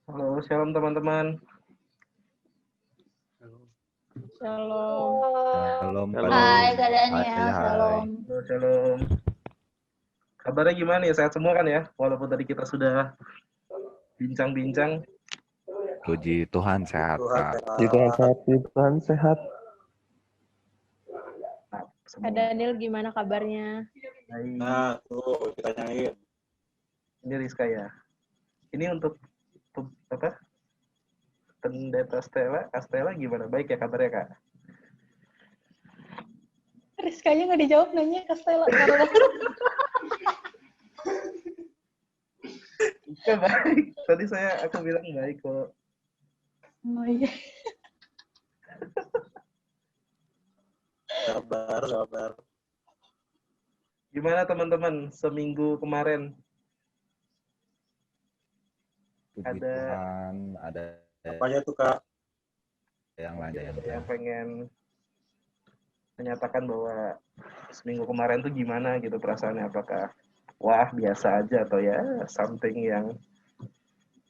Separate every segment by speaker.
Speaker 1: Halo, shalom teman-teman.
Speaker 2: Shalom.
Speaker 3: Shalom.
Speaker 2: Hai
Speaker 3: Kak
Speaker 2: Daniel, shalom.
Speaker 1: Halo, shalom. Kabarnya gimana ya? Sehat semua kan ya? Walaupun tadi kita sudah bincang-bincang.
Speaker 3: Puji Tuhan sehat, Kak.
Speaker 4: Tuhan sehat.
Speaker 1: Nah,
Speaker 2: Kak
Speaker 1: semua
Speaker 2: Daniel gimana kabarnya?
Speaker 1: baik.
Speaker 4: Nah, tuh kita tanyain.
Speaker 1: Ini Rizka ya. Ini untuk apa? Pendeta Astela gimana? Baik ya kabarnya, Kak?
Speaker 2: Rizkanya nggak dijawab nanya ke Stella.
Speaker 1: Oke, baik. Tadi aku bilang baik kok.
Speaker 2: Oh iya.
Speaker 4: Sabar.
Speaker 1: Gimana teman-teman seminggu kemarin?
Speaker 3: Puji
Speaker 1: Ada
Speaker 3: Tuhan, ada
Speaker 4: Apanya tuh, Kak?
Speaker 3: yang lain.
Speaker 1: yang pengen menyatakan bahwa seminggu kemarin tuh gimana gitu perasaannya, apakah wah biasa aja atau ya something yang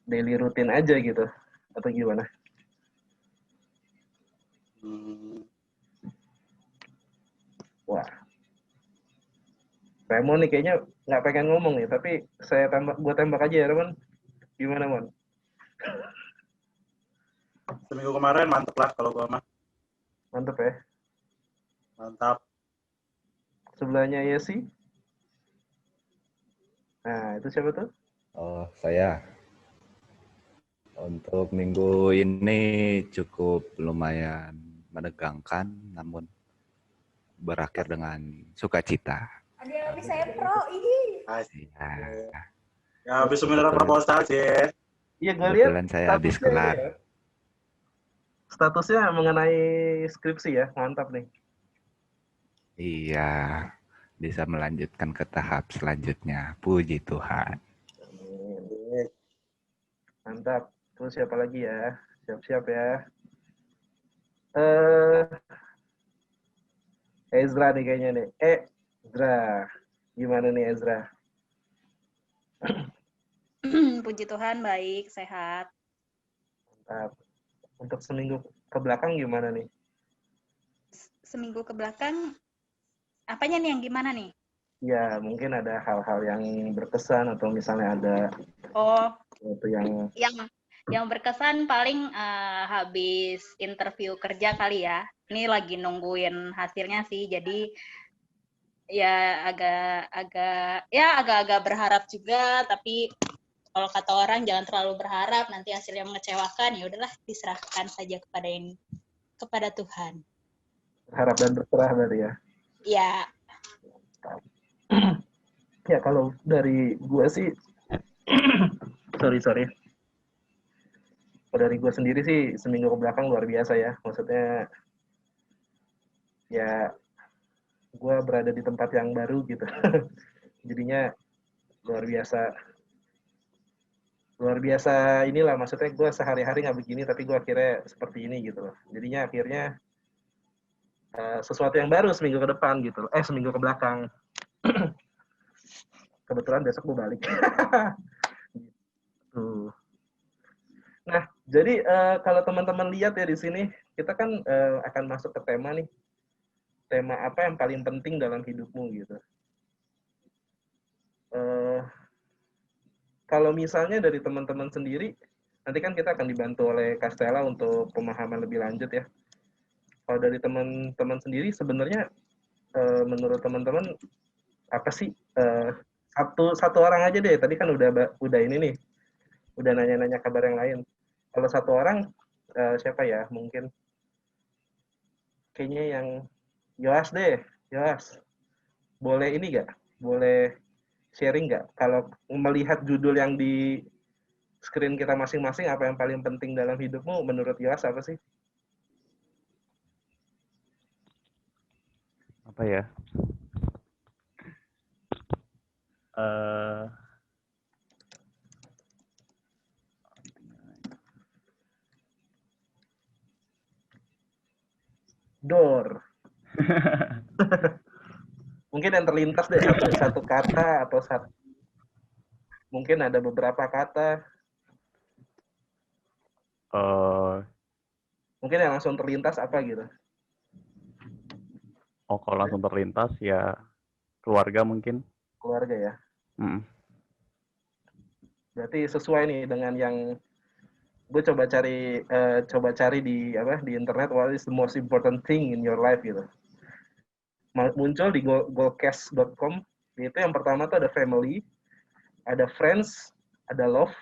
Speaker 1: daily rutin aja gitu atau gimana? Wah, Raymond nih kayaknya nggak pengen ngomong nih, tapi gue tembak aja ya, Raymond. Gimana, Mon?
Speaker 4: Seminggu kemarin mantep lah kalau gua mah.
Speaker 1: Mantep ya.
Speaker 4: Mantap.
Speaker 1: Sebelahnya Yesi. Nah, itu siapa tuh?
Speaker 3: Oh, saya. Untuk minggu ini cukup lumayan menegangkan, namun berakhir dengan sukacita.
Speaker 2: Ada yang saya pro ini.
Speaker 3: Ya,
Speaker 4: Ya, habis seminar proposal sih.
Speaker 1: Iya, gue lihat
Speaker 3: kebetulan saya habis kelar.
Speaker 1: ya. Statusnya mengenai skripsi ya, mantap nih.
Speaker 3: Iya, bisa melanjutkan ke tahap selanjutnya. Puji Tuhan.
Speaker 1: Mantap. Terus siapa lagi ya? Siap-siap ya. Ezra nih kayaknya nih. Ezra. Gimana nih Ezra?
Speaker 5: Puji Tuhan, baik, sehat.
Speaker 1: Mantap. Untuk seminggu ke belakang gimana nih?
Speaker 5: Seminggu ke belakang, apanya nih yang gimana nih?
Speaker 1: Ya, mungkin ada hal-hal yang berkesan atau misalnya ada
Speaker 5: Oh,
Speaker 1: yang
Speaker 5: yang berkesan paling habis interview kerja kali ya. Ini lagi nungguin hasilnya sih, jadi ya agak-agak berharap juga, tapi kalau kata orang jangan terlalu berharap nanti hasilnya mengecewakan, ya udahlah diserahkan saja kepada Tuhan.
Speaker 1: harap dan berserah berarti ya.
Speaker 5: Ya.
Speaker 1: Ya kalau dari gue sih sorry. Kalau dari gue sendiri sih seminggu ke belakang luar biasa ya. Maksudnya ya gue berada di tempat yang baru gitu. Jadinya luar biasa inilah, maksudnya gue sehari-hari nggak begini tapi gue akhirnya seperti ini gitu loh. Jadinya akhirnya sesuatu yang baru seminggu ke depan gitu loh. Seminggu ke belakang. Kebetulan besok gue balik. Gitu. Nah, jadi kalau teman-teman lihat ya di sini, kita kan akan masuk ke tema nih. Tema apa yang paling penting dalam hidupmu gitu. Kalau misalnya dari teman-teman sendiri, nanti kan kita akan dibantu oleh Castella untuk pemahaman lebih lanjut ya. Kalau dari teman-teman sendiri sebenarnya menurut teman-teman apa sih satu orang aja deh. Tadi kan udah ini nih, udah nanya-nanya kabar yang lain. Kalau satu orang siapa ya? Mungkin kayaknya yang Yoas deh. Yoas, boleh ini nggak? Boleh sharing nggak? Kalau melihat judul yang di screen kita masing-masing, apa yang paling penting dalam hidupmu menurut Yoas apa sih?
Speaker 6: Apa ya?
Speaker 1: Door. Mungkin yang terlintas deh satu kata atau mungkin ada beberapa kata.
Speaker 6: Eh,
Speaker 1: Mungkin yang langsung terlintas apa gitu?
Speaker 6: kalau langsung terlintas ya keluarga mungkin.
Speaker 1: Keluarga ya.
Speaker 6: Mm.
Speaker 1: Berarti sesuai nih dengan yang gue coba cari di di internet, what is the most important thing in your life gitu. Muncul di goalcast.com. Itu yang pertama tuh ada family, ada friends, ada love,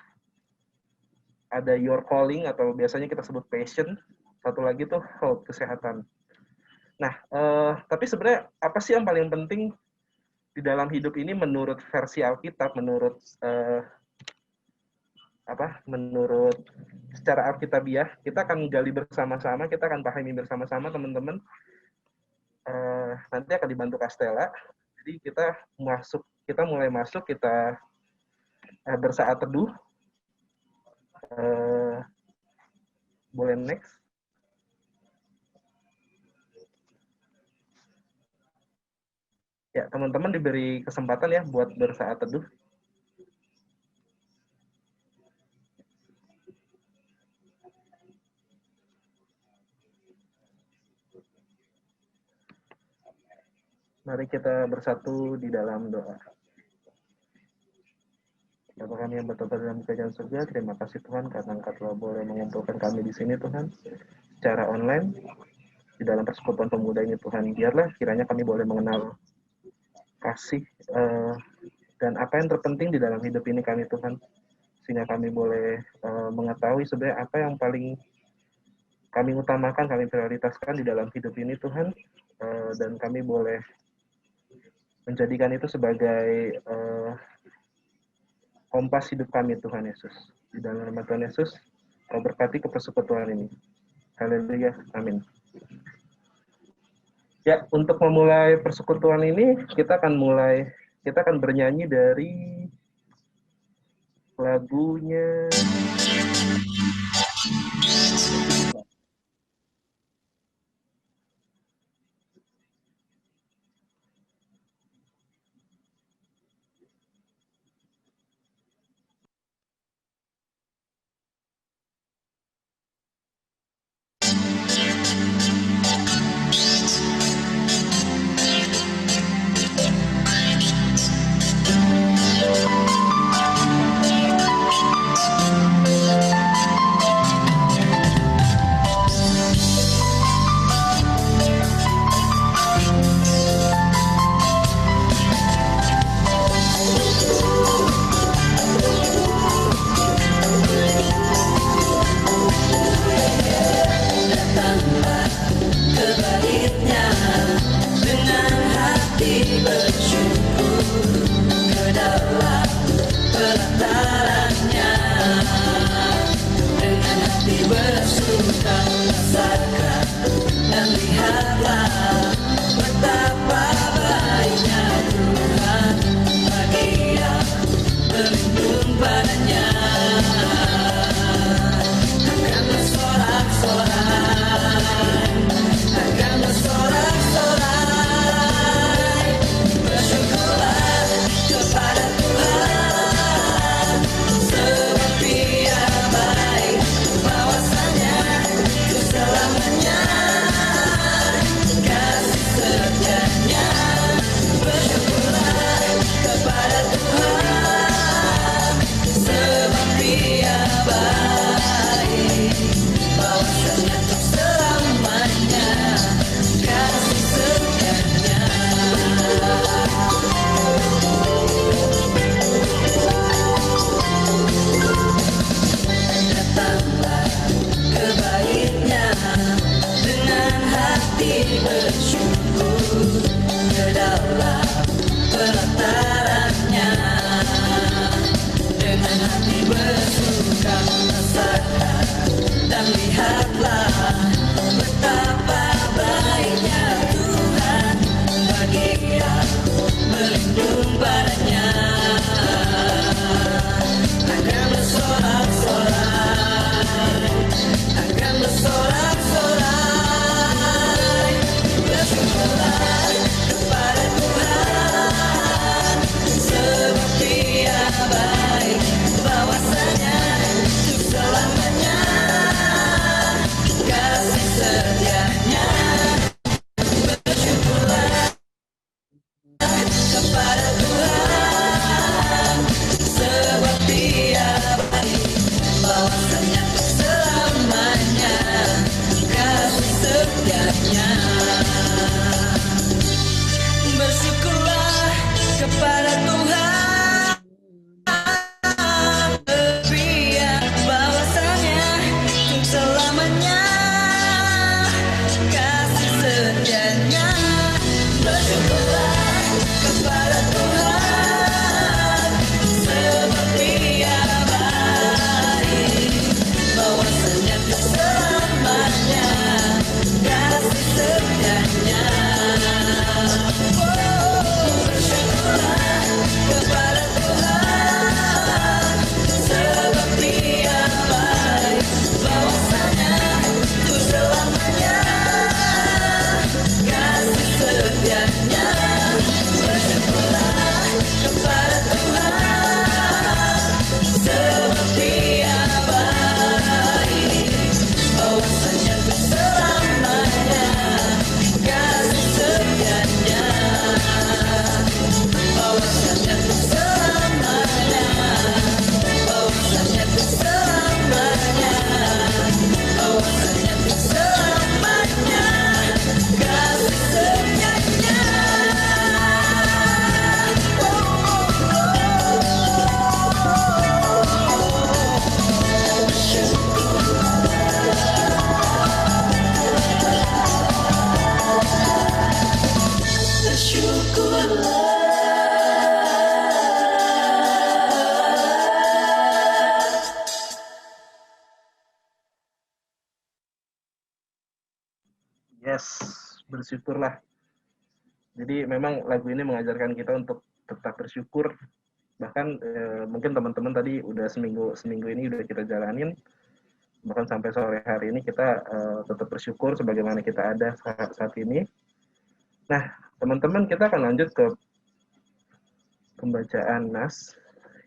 Speaker 1: ada your calling atau biasanya kita sebut passion, satu lagi tuh health, kesehatan. Nah, tapi sebenarnya apa sih yang paling penting di dalam hidup ini menurut versi Alkitab, menurut menurut secara Alkitabiah? Kita akan gali bersama-sama, kita akan pahami bersama-sama teman-teman. Nanti akan dibantu Kastela. Jadi kita mulai masuk, kita bersaat teduh. Boleh next. Ya, teman-teman diberi kesempatan ya buat bersaat teduh. Mari kita bersatu di dalam doa. Bapa kami yang bertempat dalam kerajaan surga, terima kasih Tuhan karena Engkau telah boleh mengumpulkan kami di sini Tuhan secara online di dalam persekutuan pemuda ini Tuhan. Biarlah kiranya kami boleh mengenal kasih dan apa yang terpenting di dalam hidup ini kami Tuhan, sehingga kami boleh mengetahui sebenarnya apa yang paling kami utamakan, kami prioritaskan di dalam hidup ini Tuhan, dan kami boleh menjadikan itu sebagai kompas hidup kami Tuhan Yesus. Di dalam nama Tuhan Yesus, Kau berkati ke persekutuan ini. Haleluya, amin. Ya, untuk memulai persekutuan ini, kita akan bernyanyi dari lagunya Lukas, bersyukurlah. Jadi memang lagu ini mengajarkan kita untuk tetap bersyukur. Bahkan mungkin teman-teman tadi udah seminggu ini udah kita jalanin. Bahkan sampai sore hari ini kita tetap bersyukur sebagaimana kita ada saat ini. Nah, teman-teman, kita akan lanjut ke pembacaan nas,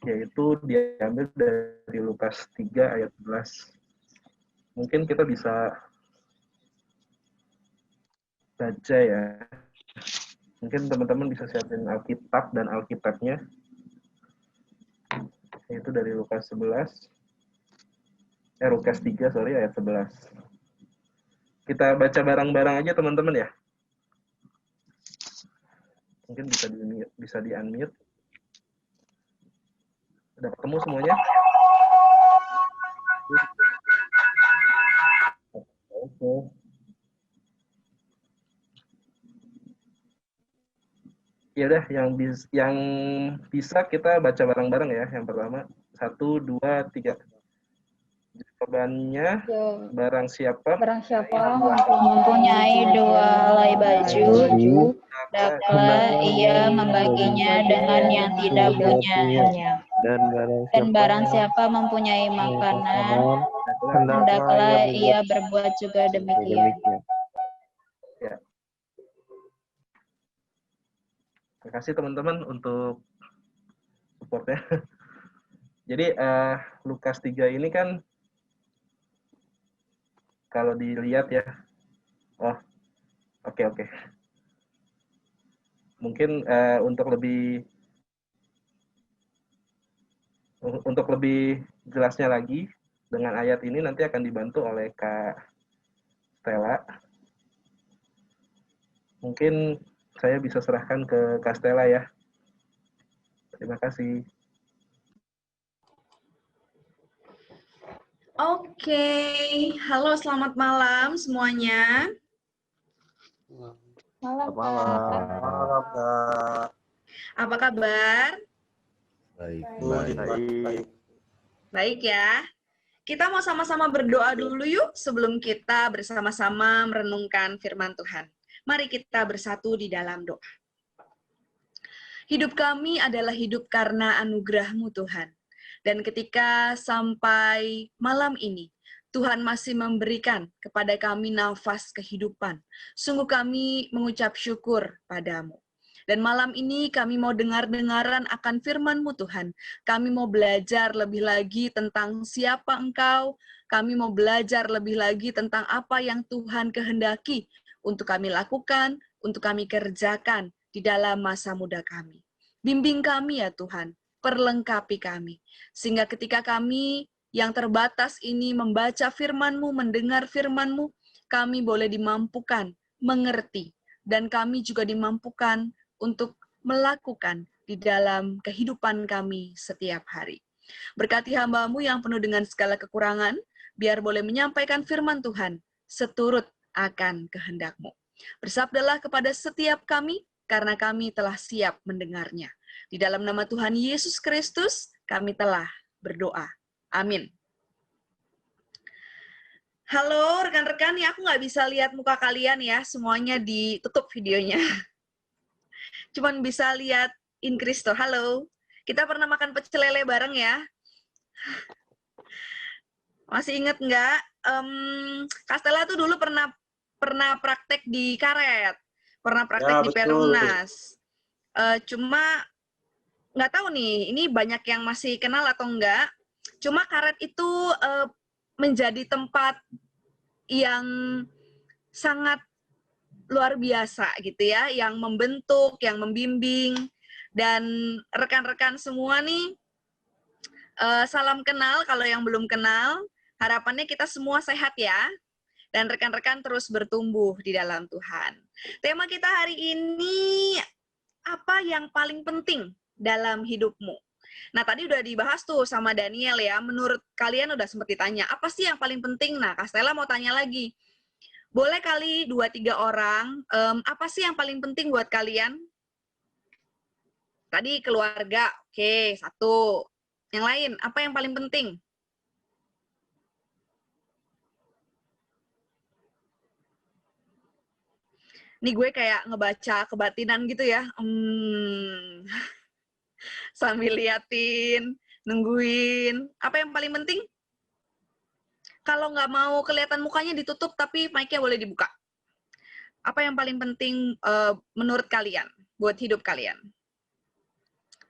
Speaker 1: yaitu diambil dari Lukas 3 ayat 11. Mungkin kita bisa baca ya. Mungkin teman-teman bisa siapin Alkitab dan Alkitabnya. Yaitu dari Lukas 3 ayat 11. Kita baca bareng-bareng aja teman-teman ya. Mungkin bisa di-unmute. Udah ketemu semuanya? Oke. Ya udah, yang bisa kita baca bareng-bareng ya. Yang pertama, 1, 2, 3. Jawabannya, barang siapa
Speaker 5: Mempunyai 2 helai baju, hendaklah ia membaginya dengan yang tidak punyanya. Dan barang siapa mempunyai makanan, hendaklah ia berbuat juga demikian.
Speaker 1: Ya. Terima kasih teman-teman untuk supportnya. Jadi Lukas 3 ini kan kalau dilihat ya, oke. Mungkin untuk lebih jelasnya lagi dengan ayat ini nanti akan dibantu oleh Kak Stella. Mungkin saya bisa serahkan ke Kak Stella ya. Terima kasih.
Speaker 7: Oke, halo selamat malam semuanya.
Speaker 2: Malam,
Speaker 4: Malam, Kak.
Speaker 7: Apa kabar?
Speaker 4: Baik.
Speaker 7: Baik ya. Kita mau sama-sama berdoa dulu yuk sebelum kita bersama-sama merenungkan firman Tuhan. Mari kita bersatu di dalam doa. Hidup kami adalah hidup karena anugerah-Mu Tuhan. Dan ketika sampai malam ini, Tuhan masih memberikan kepada kami nafas kehidupan. Sungguh kami mengucap syukur padamu. Dan malam ini kami mau dengar-dengaran akan firman-Mu Tuhan. Kami mau belajar lebih lagi tentang siapa Engkau. Kami mau belajar lebih lagi tentang apa yang Tuhan kehendaki untuk kami lakukan, untuk kami kerjakan di dalam masa muda kami. Bimbing kami ya Tuhan, perlengkapi kami. Sehingga ketika kami yang terbatas ini membaca firman-Mu, mendengar firman-Mu, kami boleh dimampukan mengerti. Dan kami juga dimampukan untuk melakukan di dalam kehidupan kami setiap hari. Berkati hamba-Mu yang penuh dengan segala kekurangan, biar boleh menyampaikan firman Tuhan seturut akan kehendak-Mu. Bersabdalah kepada setiap kami, karena kami telah siap mendengarnya. Di dalam nama Tuhan Yesus Kristus, kami telah berdoa. Amin. Halo rekan-rekan, ya aku nggak bisa lihat muka kalian ya, semuanya ditutup videonya. Cuman bisa lihat in Kristo. Halo, kita pernah makan pecel lele bareng ya? Masih inget nggak? Kak Stella tuh dulu pernah praktek di karet, pernah praktek
Speaker 4: Ya,
Speaker 7: di
Speaker 4: betul.
Speaker 7: Perumnas. Cuma nggak tahu nih, ini banyak yang masih kenal atau enggak. Cuma karet itu menjadi tempat yang sangat luar biasa gitu ya, yang membentuk, yang membimbing, dan rekan-rekan semua nih, salam kenal kalau yang belum kenal. Harapannya kita semua sehat ya, dan rekan-rekan terus bertumbuh di dalam Tuhan. Tema kita hari ini, apa yang paling penting dalam hidupmu? Nah, tadi udah dibahas tuh sama Daniel ya, menurut kalian udah sempat ditanya, apa sih yang paling penting? Nah, Kak Stella mau tanya lagi. Boleh kali 2-3 orang, apa sih yang paling penting buat kalian? Tadi keluarga, oke, 1. Yang lain, apa yang paling penting? Nih gue kayak ngebaca kebatinan gitu ya. Sambil liatin, nungguin. Apa yang paling penting? Kalau nggak mau kelihatan mukanya ditutup, tapi mic-nya boleh dibuka. Apa yang paling penting menurut kalian buat hidup kalian?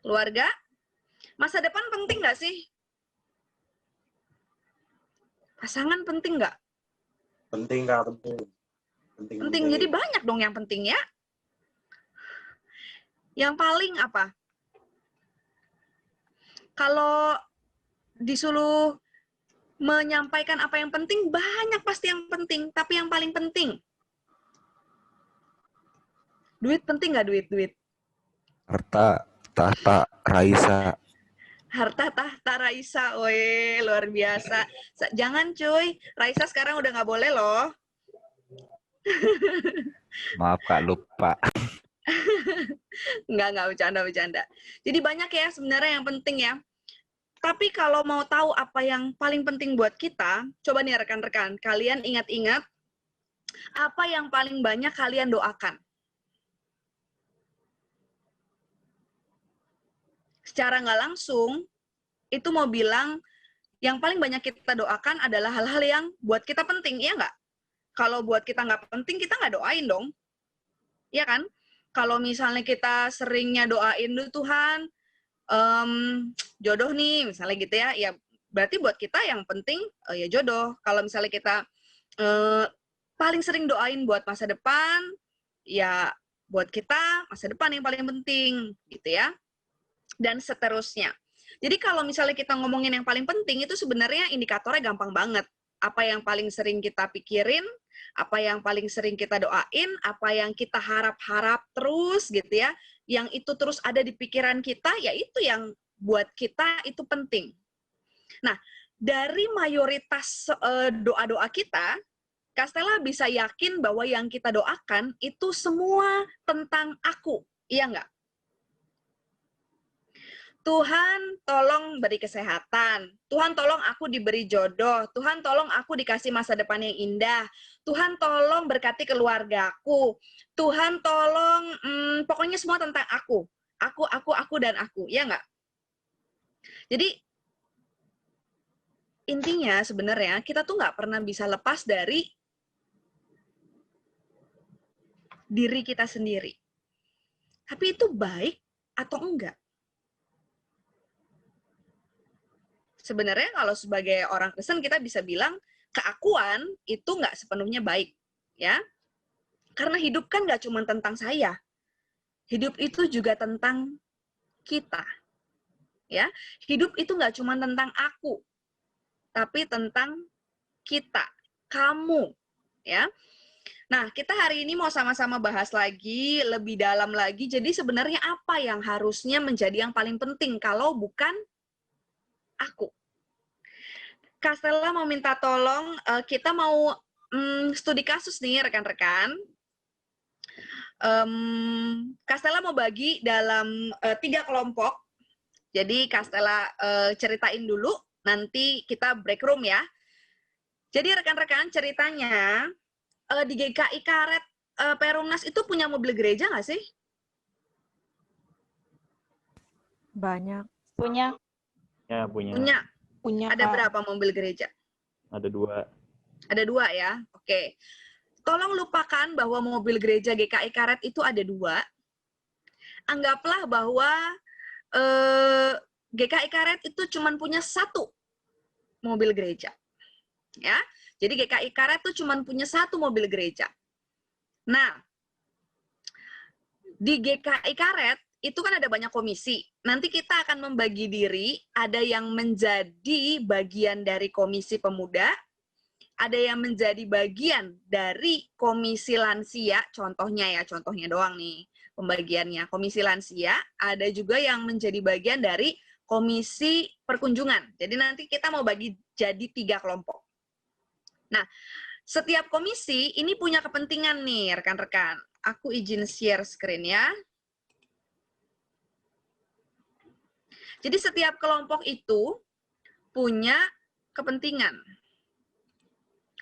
Speaker 7: Keluarga? Masa depan penting nggak sih? Pasangan penting nggak?
Speaker 4: Penting, Kak, penting.
Speaker 7: Penting. Jadi banyak dong yang penting ya. Yang paling apa? Kalau disuruh menyampaikan apa yang penting, banyak pasti yang penting. Tapi yang paling penting, duit penting nggak duit?
Speaker 3: Harta, tahta, Raisa.
Speaker 7: Harta tahta Raisa, weh, luar biasa. Jangan cuy, Raisa sekarang udah nggak boleh loh.
Speaker 3: Maaf Kak, lupa.
Speaker 7: Nggak, bercanda. Jadi banyak ya sebenarnya yang penting ya. Tapi kalau mau tahu apa yang paling penting buat kita, coba nih rekan-rekan, kalian ingat-ingat apa yang paling banyak kalian doakan. Secara nggak langsung, itu mau bilang yang paling banyak kita doakan adalah hal-hal yang buat kita penting, iya nggak? Kalau buat kita nggak penting, kita nggak doain dong. Iya kan? Kalau misalnya kita seringnya doain, Tuhan, jodoh nih, misalnya gitu ya, ya berarti buat kita yang penting ya jodoh. Kalau misalnya kita paling sering doain buat masa depan, ya buat kita masa depan yang paling penting, gitu ya. Dan seterusnya. Jadi kalau misalnya kita ngomongin yang paling penting, itu sebenarnya indikatornya gampang banget. Apa yang paling sering kita pikirin, apa yang paling sering kita doain, apa yang kita harap-harap terus gitu ya, yang itu terus ada di pikiran kita, ya itu yang buat kita itu penting. Nah, dari mayoritas doa-doa kita, Kak Stella bisa yakin bahwa yang kita doakan itu semua tentang aku, iya nggak? Tuhan tolong beri kesehatan, Tuhan tolong aku diberi jodoh, Tuhan tolong aku dikasih masa depan yang indah, Tuhan tolong berkati keluargaku, Tuhan tolong, pokoknya semua tentang aku, dan aku, ya nggak? Jadi intinya sebenarnya kita tuh nggak pernah bisa lepas dari diri kita sendiri. Tapi itu baik atau enggak? Sebenarnya kalau sebagai orang Kristen kita bisa bilang keakuan itu nggak sepenuhnya baik, ya. Karena hidup kan nggak cuma tentang saya. Hidup itu juga tentang kita, ya. Hidup itu nggak cuma tentang aku, tapi tentang kita, kamu, ya. Nah, kita hari ini mau sama-sama bahas lagi, lebih dalam lagi. Jadi sebenarnya apa yang harusnya menjadi yang paling penting kalau bukan aku. Kak Stella mau minta tolong, kita mau studi kasus nih rekan-rekan. Kak Stella mau bagi dalam 3 kelompok. Jadi Kak Stella ceritain dulu, nanti kita break room ya. Jadi rekan-rekan ceritanya, di GKI Karet Perumnas itu punya mobil gereja nggak sih?
Speaker 8: Banyak.
Speaker 2: Punya.
Speaker 6: Ya, punya.
Speaker 2: Punya.
Speaker 7: Ada berapa mobil gereja?
Speaker 6: Ada 2.
Speaker 7: Ada 2 ya? Oke. Tolong lupakan bahwa mobil gereja GKI Karet itu ada 2. Anggaplah bahwa GKI Karet itu cuma punya 1 mobil gereja. Ya. Jadi GKI Karet itu cuma punya 1 mobil gereja. Nah, di GKI Karet itu kan ada banyak komisi. Nanti kita akan membagi diri, ada yang menjadi bagian dari komisi pemuda, ada yang menjadi bagian dari komisi lansia, contohnya doang nih pembagiannya. Komisi lansia, ada juga yang menjadi bagian dari komisi perkunjungan. Jadi nanti kita mau bagi jadi 3 kelompok. Nah, setiap komisi ini punya kepentingan nih rekan-rekan. Aku izin share screen ya. Jadi setiap kelompok itu punya kepentingan.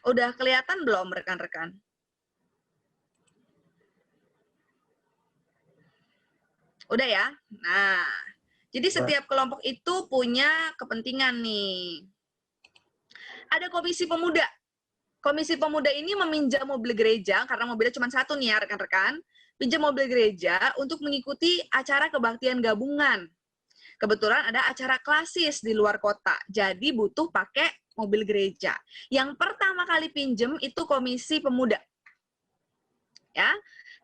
Speaker 7: Udah kelihatan belum rekan-rekan? Udah ya? Nah, jadi setiap kelompok itu punya kepentingan nih. Ada komisi pemuda. Komisi pemuda ini meminjam mobil gereja, karena mobilnya cuma satu nih ya rekan-rekan, pinjam mobil gereja untuk mengikuti acara kebaktian gabungan. Kebetulan ada acara klasis di luar kota, jadi butuh pakai mobil gereja. Yang pertama kali pinjem itu komisi pemuda. Ya,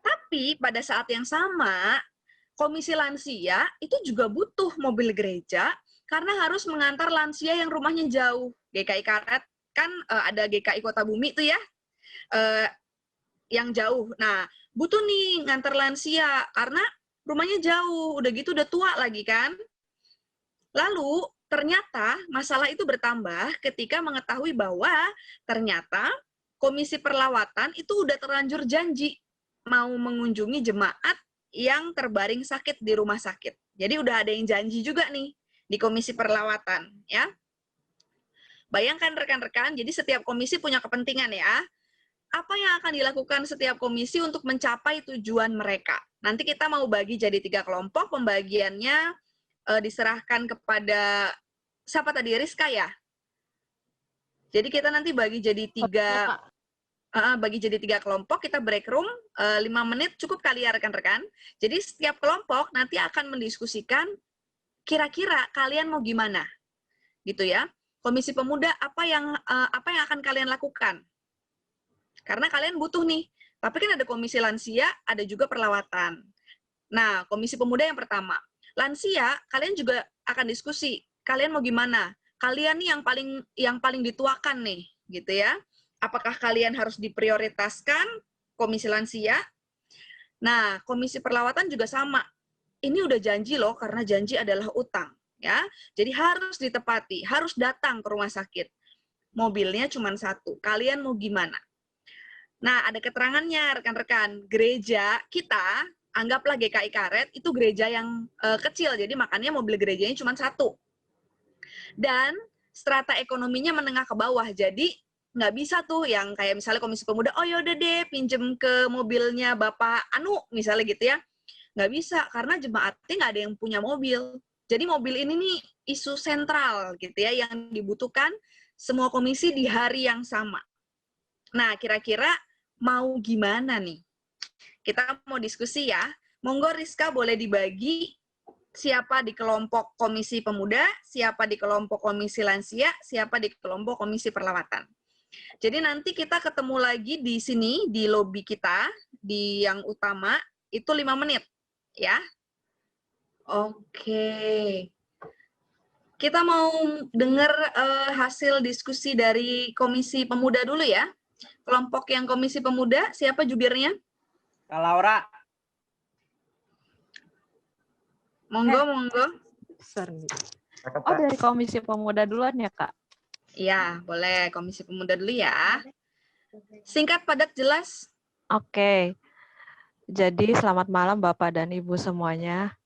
Speaker 7: tapi pada saat yang sama, komisi lansia itu juga butuh mobil gereja karena harus mengantar lansia yang rumahnya jauh. GKI Karet kan ada GKI Kota Bumi itu ya, yang jauh. Nah, butuh nih ngantar lansia karena rumahnya jauh, udah gitu udah tua lagi kan. Lalu ternyata masalah itu bertambah ketika mengetahui bahwa ternyata komisi perlawatan itu udah terlanjur janji mau mengunjungi jemaat yang terbaring sakit di rumah sakit. Jadi udah ada yang janji juga nih di komisi perlawatan ya. Bayangkan rekan-rekan, jadi setiap komisi punya kepentingan ya. Apa yang akan dilakukan setiap komisi untuk mencapai tujuan mereka? Nanti kita mau bagi jadi 3 kelompok, pembagiannya diserahkan kepada siapa tadi, Rizka ya? Jadi kita nanti bagi jadi 3 kelompok, kita break room 5 menit cukup kali ya rekan-rekan. Jadi setiap kelompok nanti akan mendiskusikan kira-kira kalian mau gimana, gitu ya. Komisi pemuda apa yang akan kalian lakukan? Karena kalian butuh nih. Tapi kan ada komisi lansia, ada juga perlawatan. Nah, komisi pemuda yang pertama. Lansia, kalian juga akan diskusi. Kalian mau gimana? Kalian nih yang paling dituakan nih, gitu ya. Apakah kalian harus diprioritaskan komisi lansia? Nah, komisi perlawatan juga sama. Ini udah janji loh, karena janji adalah utang, ya. Jadi harus ditepati, harus datang ke rumah sakit. Mobilnya cuma 1. Kalian mau gimana? Nah, ada keterangannya, rekan-rekan. Gereja kita, anggaplah GKI Karet, itu gereja yang kecil, jadi makanya mobil gerejanya cuma 1. Dan strata ekonominya menengah ke bawah, jadi nggak bisa tuh yang kayak misalnya komisi pemuda, oh yaudah deh pinjem ke mobilnya Bapak Anu, misalnya gitu ya. Nggak bisa, karena jemaatnya nggak ada yang punya mobil. Jadi mobil ini nih isu sentral gitu ya, yang dibutuhkan semua komisi di hari yang sama. Nah, kira-kira mau gimana nih? Kita mau diskusi ya. Monggo Rizka boleh dibagi siapa di kelompok komisi pemuda, siapa di kelompok komisi lansia, siapa di kelompok komisi perlawatan. Jadi nanti kita ketemu lagi di sini, di lobi kita, di yang utama, itu 5 menit. Ya. Oke. Kita mau dengar hasil diskusi dari komisi pemuda dulu ya. Kelompok yang komisi pemuda, siapa jubirnya?
Speaker 9: Kak Laura.
Speaker 7: Monggo, monggo.
Speaker 2: Oh, dari komisi pemuda duluan ya, Kak?
Speaker 7: Iya, boleh. Komisi pemuda dulu ya. Singkat, padat, jelas.
Speaker 2: Oke. Jadi selamat malam Bapak dan Ibu semuanya.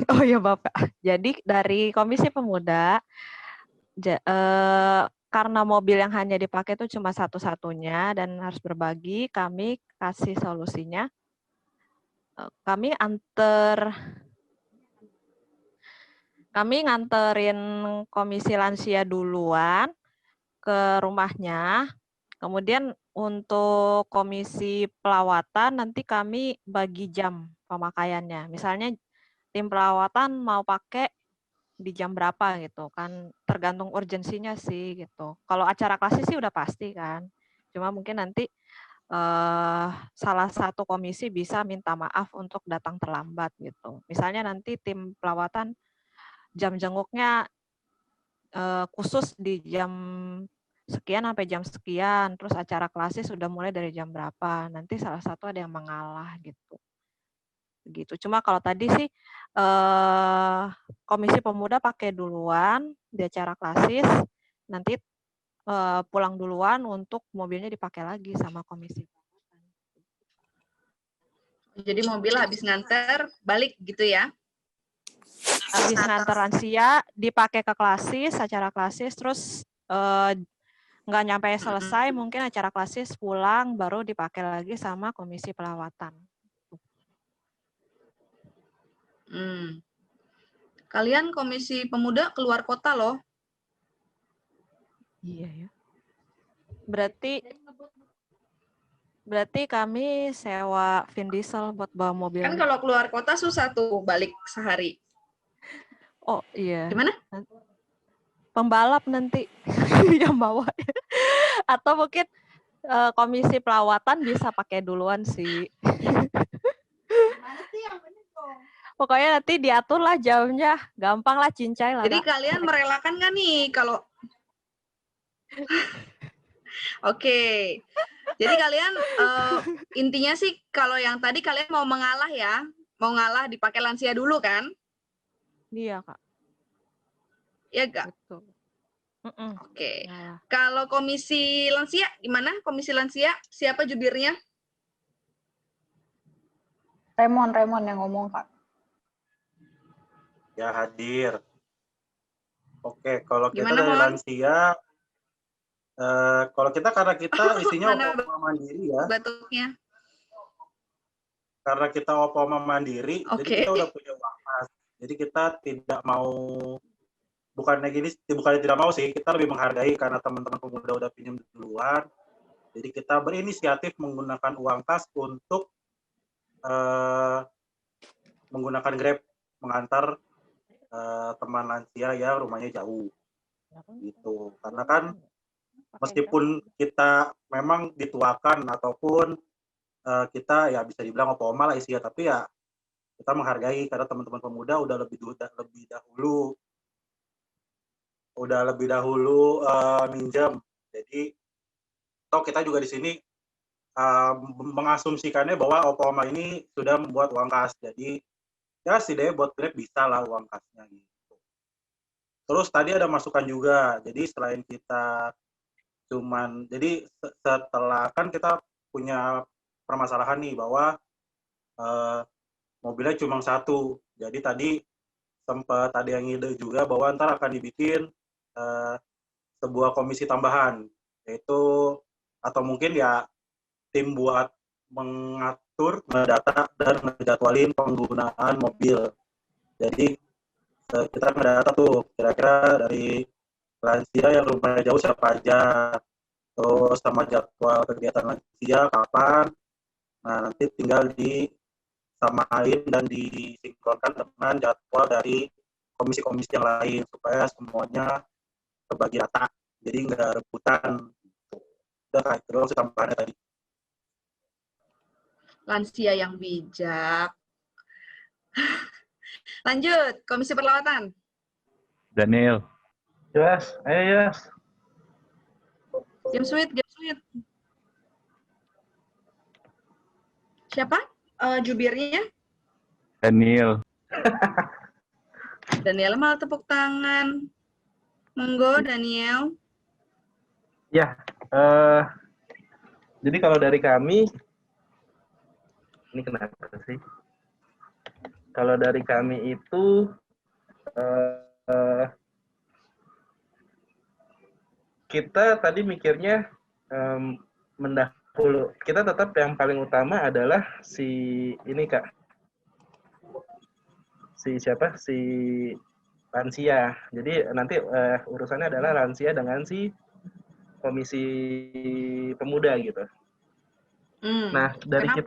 Speaker 2: Oh ya Bapak. Jadi dari Komisi Pemuda, karena mobil yang hanya dipakai itu cuma satu-satunya dan harus berbagi, kami kasih solusinya. Kami nganterin komisi lansia duluan ke rumahnya. Kemudian untuk komisi pelawatan nanti kami bagi jam pemakaiannya. Misalnya tim pelawatan mau pakai di jam berapa gitu kan, tergantung urgensinya sih gitu. Kalau acara klasis sih udah pasti kan. Cuma mungkin nanti salah satu komisi bisa minta maaf untuk datang terlambat gitu. Misalnya nanti tim pelawatan jam jenguknya khusus di jam sekian sampai jam sekian, terus acara klasis sudah mulai dari jam berapa, nanti salah satu ada yang mengalah gitu. Gitu. Cuma kalau tadi sih komisi pemuda pakai duluan di acara klasis, nanti pulang duluan untuk mobilnya dipakai lagi sama komisi.
Speaker 7: Jadi mobil habis nganter, balik gitu ya?
Speaker 2: Habis nganter lansia, dipakai ke klasis, acara klasis, terus nggak nyampe selesai, mungkin acara klasis pulang, baru dipakai lagi sama komisi pelawatan.
Speaker 7: Kalian Komisi Pemuda keluar kota loh.
Speaker 2: Iya ya. Berarti kami sewa Vin Diesel buat bawa mobil.
Speaker 7: Kan kalau keluar kota susah tuh balik sehari.
Speaker 2: Oh iya.
Speaker 7: Gimana?
Speaker 2: Pembalap nanti yang bawa. Atau mungkin komisi pelawatan bisa pakai duluan sih. Pokoknya nanti diatur lah jamnya. Gampang lah, cincai lah.
Speaker 7: Jadi kalian merelakan nggak nih kalau... Oke. Jadi kalian intinya sih kalau yang tadi kalian mau mengalah ya. Mau ngalah dipakai lansia dulu kan?
Speaker 2: Iya, Kak.
Speaker 7: Iya nggak?
Speaker 2: Betul.
Speaker 7: Oke.
Speaker 2: Ngalah.
Speaker 7: Kalau komisi lansia gimana? Komisi lansia siapa jubirnya?
Speaker 5: Remon yang ngomong, Kak.
Speaker 4: Ya hadir. Oke, kalau kita
Speaker 7: Gimana,
Speaker 4: dari
Speaker 7: Mon?
Speaker 4: lansia, kalau kita karena kita isinya
Speaker 7: Mana
Speaker 4: Opoma Mandiri ya.
Speaker 7: batuknya?
Speaker 4: Karena kita Opoma Mandiri, jadi
Speaker 7: Oke.
Speaker 4: kita udah punya uang kas. Jadi kita tidak mau, bukannya tidak mau sih, kita lebih menghargai karena teman-teman pemuda udah pinjam duluan. Jadi kita berinisiatif menggunakan uang kas untuk menggunakan Grab mengantar teman lansia yang rumahnya jauh gitu. Karena kan meskipun kita memang dituakan ataupun kita ya bisa dibilang opoma lah isinya, tapi ya kita menghargai karena teman-teman pemuda udah lebih dahulu minjem. Jadi toh kita juga di sini mengasumsikannya bahwa opoma ini sudah membuat uang kas. Jadi ya setidaknya buat Grab bisa lah uang kasnya gitu. Terus tadi ada masukan juga. Jadi selain kita jadi setelah kan kita punya permasalahan nih bahwa mobilnya cuma satu. Jadi tadi sempat ada yang ide juga bahwa ntar akan dibikin sebuah komisi tambahan, yaitu atau mungkin ya tim buat mengatur, mendata, dan ngejadwalin penggunaan mobil. Jadi kita ngedata tuh kira-kira dari lansia yang rumahnya jauh siapa aja, terus sama jadwal kegiatan lansia kapan. Nah nanti tinggal disamain dan disinkronkan dengan jadwal dari komisi-komisi yang lain supaya semuanya terbagi rata, jadi nggak rebutan. Udah kayak itu doang sih tambahannya tadi.
Speaker 7: Lansia yang bijak. Lanjut, komisi perlawatan.
Speaker 6: Daniel.
Speaker 1: Yes, ayo Yes.
Speaker 7: Game sweet. Siapa jubirnya?
Speaker 6: Daniel.
Speaker 7: Daniel malah tepuk tangan. Monggo Daniel.
Speaker 1: Ya, jadi kalau dari kami, ini kenapa sih? Kalau dari kami itu kita tadi mikirnya mendahulu. Kita tetap yang paling utama adalah si ini Kak. Si siapa? Si lansia. Jadi nanti urusannya adalah lansia dengan si komisi pemuda gitu. Nah,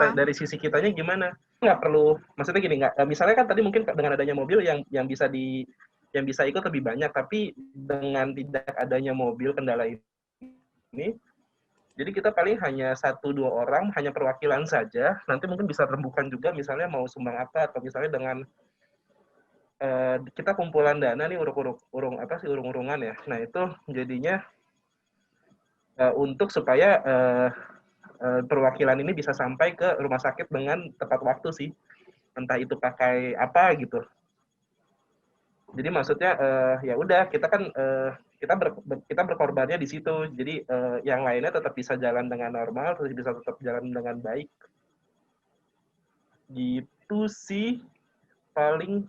Speaker 1: dari sisi kitanya gimana? Nggak perlu, maksudnya gini, misalnya kan tadi mungkin dengan adanya mobil yang bisa ikut lebih banyak, tapi dengan tidak adanya mobil kendala ini, jadi kita paling hanya 1-2 orang, hanya perwakilan saja. Nanti mungkin bisa rembukan juga, misalnya mau sumbang apa, atau misalnya dengan kita kumpulan dana nih urung-urungan ya. Nah itu jadinya untuk supaya perwakilan ini bisa sampai ke rumah sakit dengan tepat waktu sih, entah itu pakai apa gitu. Jadi maksudnya ya udah kita kan kita berkorbannya di situ. Jadi yang lainnya tetap bisa jalan dengan normal, terus bisa tetap jalan dengan baik. Gitu sih paling.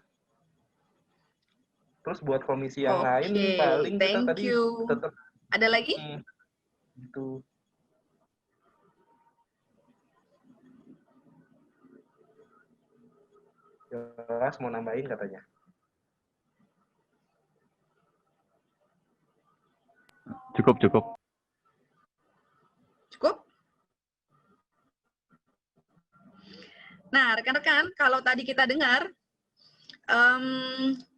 Speaker 1: Terus buat komisi yang lain paling kita tadi tetap.
Speaker 7: Ada lagi?
Speaker 1: Gitu. Jelas mau nambahin katanya.
Speaker 6: Cukup.
Speaker 7: Cukup? Nah, rekan-rekan, kalau tadi kita dengar,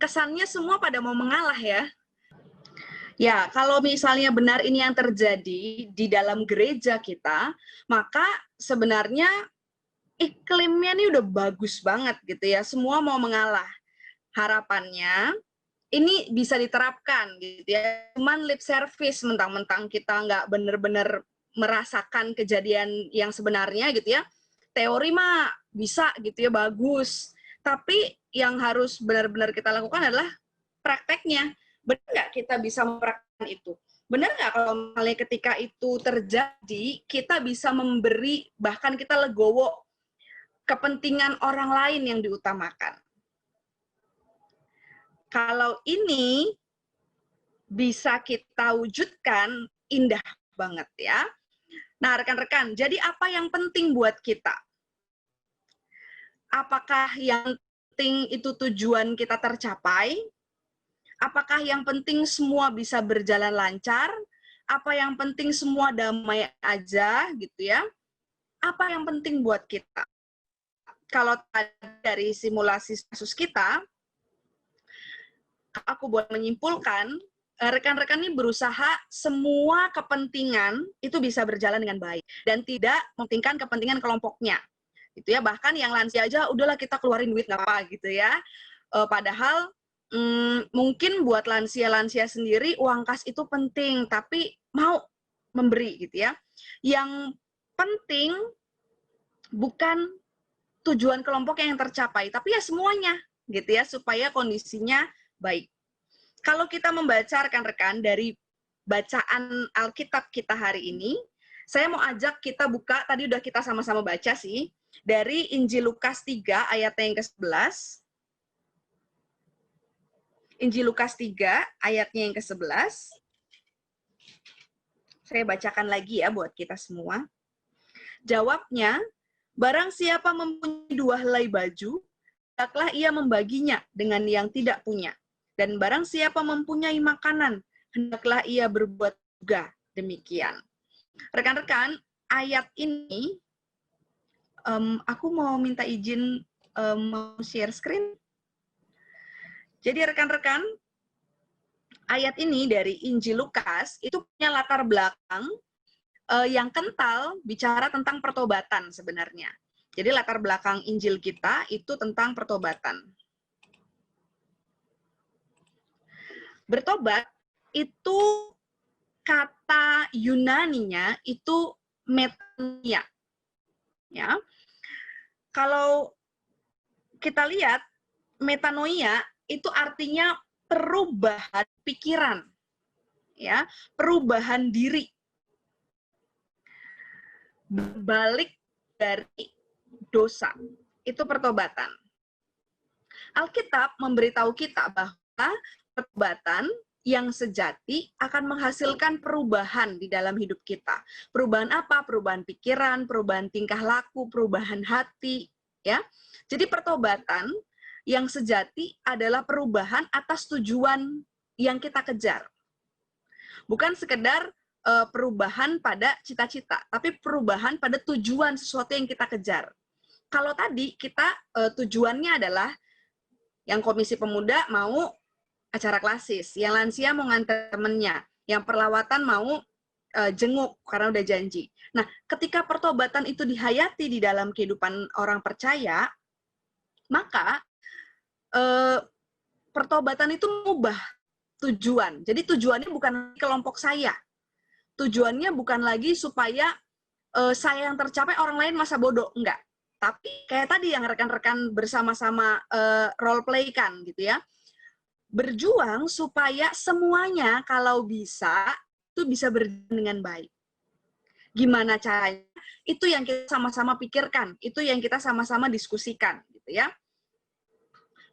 Speaker 7: kesannya semua pada mau mengalah ya. Ya, kalau misalnya benar ini yang terjadi di dalam gereja kita, maka sebenarnya iklimnya ini udah bagus banget gitu ya. Semua mau mengalah. Harapannya ini bisa diterapkan gitu ya. Cuman lip service mentang-mentang kita nggak benar-benar merasakan kejadian yang sebenarnya gitu ya. Teori mah bisa gitu ya, bagus. Tapi yang harus benar-benar kita lakukan adalah prakteknya. Benar nggak kita bisa mempraktekkan itu? Benar nggak kalau misalnya ketika itu terjadi, kita bisa memberi, bahkan kita legowo kepentingan orang lain yang diutamakan? Kalau ini bisa kita wujudkan, indah banget ya. Nah, rekan-rekan, jadi apa yang penting buat kita? Apakah yang penting itu tujuan kita tercapai? Apakah yang penting semua bisa berjalan lancar? Apa yang penting semua damai aja gitu ya? Apa yang penting buat kita? Kalau dari simulasi kasus kita, aku boleh menyimpulkan, rekan-rekan ini berusaha semua kepentingan itu bisa berjalan dengan baik dan tidak mementingkan kepentingan kelompoknya, gitu ya. Bahkan yang lansia aja, udahlah kita keluarin duit nggak apa gitu ya. Padahal mungkin buat lansia-lansia sendiri uang kas itu penting, tapi mau memberi gitu ya. Yang penting bukan tujuan kelompok yang tercapai, tapi ya semuanya gitu ya, supaya kondisinya baik. Kalau kita membaca rekan-rekan dari bacaan Alkitab kita hari ini, saya mau ajak kita buka, tadi udah kita sama-sama baca sih, dari Injil Lukas 3 ayatnya yang ke-11. Injil Lukas 3 ayatnya yang ke-11. Saya bacakan lagi ya buat kita semua. Jawabnya, barang siapa mempunyai 2 helai baju, hendaklah ia membaginya dengan yang tidak punya. Dan barang siapa mempunyai makanan, hendaklah ia berbuat juga demikian. Rekan-rekan, ayat ini, aku mau minta izin mau share screen. Jadi rekan-rekan, ayat ini dari Injil Lukas itu punya latar belakang yang kental bicara tentang pertobatan sebenarnya. Jadi latar belakang Injil kita itu tentang pertobatan. Bertobat itu kata Yunaninya itu metanoia. Ya. Kalau kita lihat metanoia itu artinya perubahan pikiran. Ya, perubahan diri. Berbalik dari dosa. Itu pertobatan. Alkitab memberitahu kita bahwa pertobatan yang sejati akan menghasilkan perubahan di dalam hidup kita. Perubahan apa? Perubahan pikiran, perubahan tingkah laku, perubahan hati, ya. Jadi pertobatan yang sejati adalah perubahan atas tujuan yang kita kejar. Bukan sekedar perubahan pada cita-cita, tapi perubahan pada tujuan sesuatu yang kita kejar. Kalau tadi kita tujuannya adalah yang komisi pemuda mau acara klasis, yang lansia mau nganter temennya, yang perlawatan mau jenguk karena udah janji. Nah, ketika pertobatan itu dihayati di dalam kehidupan orang percaya, maka pertobatan itu mengubah tujuan. Jadi tujuannya bukan kelompok saya. Tujuannya bukan lagi supaya saya yang tercapai, orang lain masa bodoh. Enggak. Tapi kayak tadi yang rekan-rekan bersama-sama role play kan gitu ya. Berjuang supaya semuanya kalau bisa itu bisa berjalan dengan baik. Gimana caranya? Itu yang kita sama-sama pikirkan, itu yang kita sama-sama diskusikan gitu ya.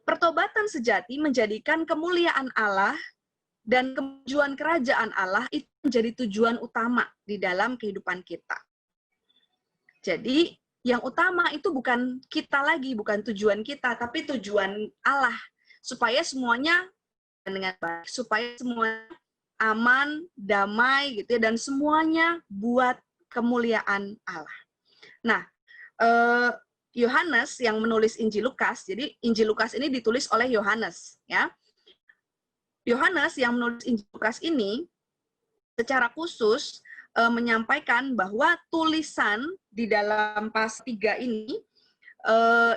Speaker 7: Pertobatan sejati menjadikan kemuliaan Allah dan kemajuan kerajaan Allah itu menjadi tujuan utama di dalam kehidupan kita. Jadi yang utama itu bukan kita lagi, bukan tujuan kita, tapi tujuan Allah. Supaya semuanya dengan baik, supaya semuanya aman, damai gitu ya, dan semuanya buat kemuliaan Allah. Nah, Yohanes yang menulis Injil Lukas, jadi Injil Lukas ini ditulis oleh Yohanes, ya. Yohanes yang menulis Injil Lukas ini secara khusus menyampaikan bahwa tulisan di dalam pas 3 ini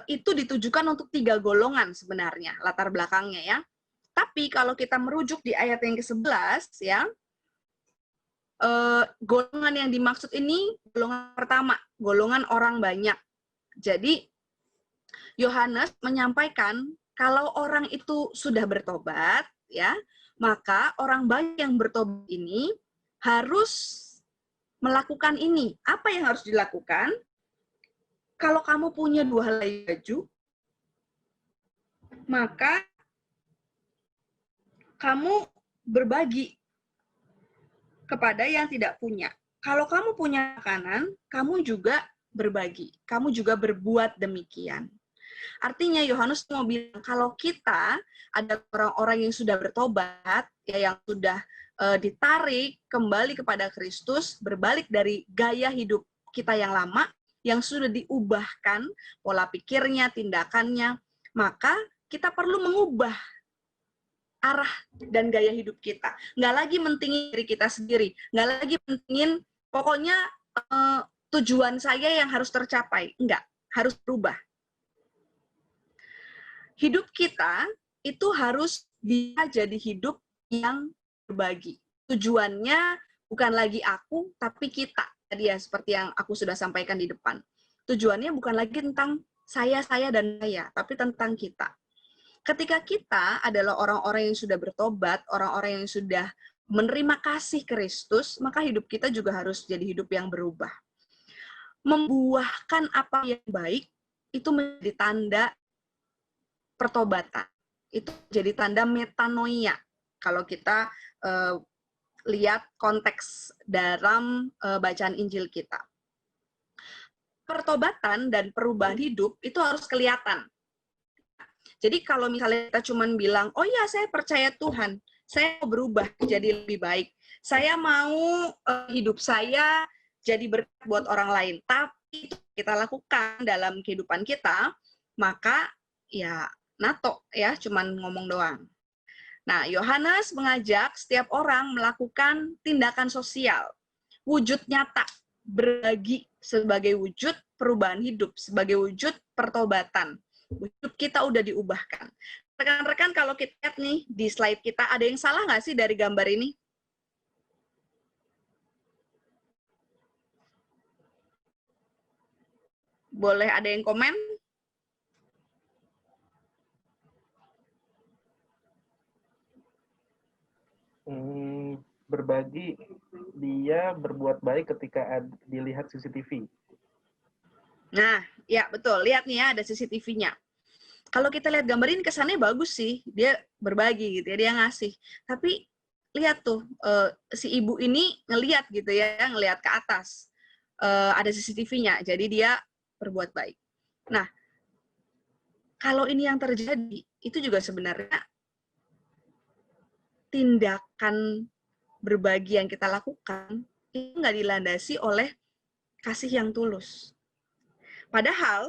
Speaker 7: itu ditujukan untuk 3 golongan sebenarnya, latar belakangnya ya. Tapi kalau kita merujuk di ayat yang ke-11 ya, golongan yang dimaksud ini golongan pertama, golongan orang banyak. Jadi Yohanes menyampaikan kalau orang itu sudah bertobat ya, maka orang banyak yang bertobat ini harus melakukan ini. Apa yang harus dilakukan? Kalau kamu punya 2 helai baju, maka kamu berbagi kepada yang tidak punya. Kalau kamu punya makanan, kamu juga berbagi. Kamu juga berbuat demikian. Artinya Yohanes mau bilang kalau kita ada orang-orang yang sudah bertobat, ya yang sudah ditarik kembali kepada Kristus, berbalik dari gaya hidup kita yang lama, yang sudah diubahkan pola pikirnya, tindakannya, maka kita perlu mengubah arah dan gaya hidup kita. Nggak lagi mentingin diri kita sendiri. Nggak lagi mentingin, pokoknya tujuan saya yang harus tercapai. Enggak, harus berubah. Hidup kita itu harus bisa jadi hidup yang berbagi. Tujuannya bukan lagi aku, tapi kita. Tadi ya, seperti yang aku sudah sampaikan di depan. Tujuannya bukan lagi tentang saya, dan saya, tapi tentang kita. Ketika kita adalah orang-orang yang sudah bertobat, orang-orang yang sudah menerima kasih Kristus, maka hidup kita juga harus jadi hidup yang berubah. Membuahkan apa yang baik, itu menjadi tanda pertobatan. Itu jadi tanda metanoia. Kalau kita lihat konteks dalam bacaan Injil kita. Pertobatan dan perubahan hidup itu harus kelihatan. Jadi kalau misalnya kita cuma bilang, oh ya saya percaya Tuhan, saya mau berubah jadi lebih baik, saya mau hidup saya jadi berkat buat orang lain, tapi itu kita lakukan dalam kehidupan kita, maka ya nato ya, cuman ngomong doang. Nah, Yohanes mengajak setiap orang melakukan tindakan sosial, wujud nyata, berbagi sebagai wujud perubahan hidup, sebagai wujud pertobatan. Hidup kita udah diubahkan. Rekan-rekan, kalau kita lihat nih di slide kita, ada yang salah nggak sih dari gambar ini? Boleh ada yang komen?
Speaker 1: Berbagi, dia berbuat baik ketika dilihat CCTV.
Speaker 7: Nah, ya betul. Lihat nih ya, ada CCTV-nya. Kalau kita lihat gambar ini kesannya bagus sih, dia berbagi gitu ya, dia ngasih. Tapi lihat tuh, si ibu ini ngelihat gitu ya, ngelihat ke atas. Ada CCTV-nya, jadi dia berbuat baik. Nah, kalau ini yang terjadi, itu juga sebenarnya tindakan berbagi yang kita lakukan, itu nggak dilandasi oleh kasih yang tulus. Padahal,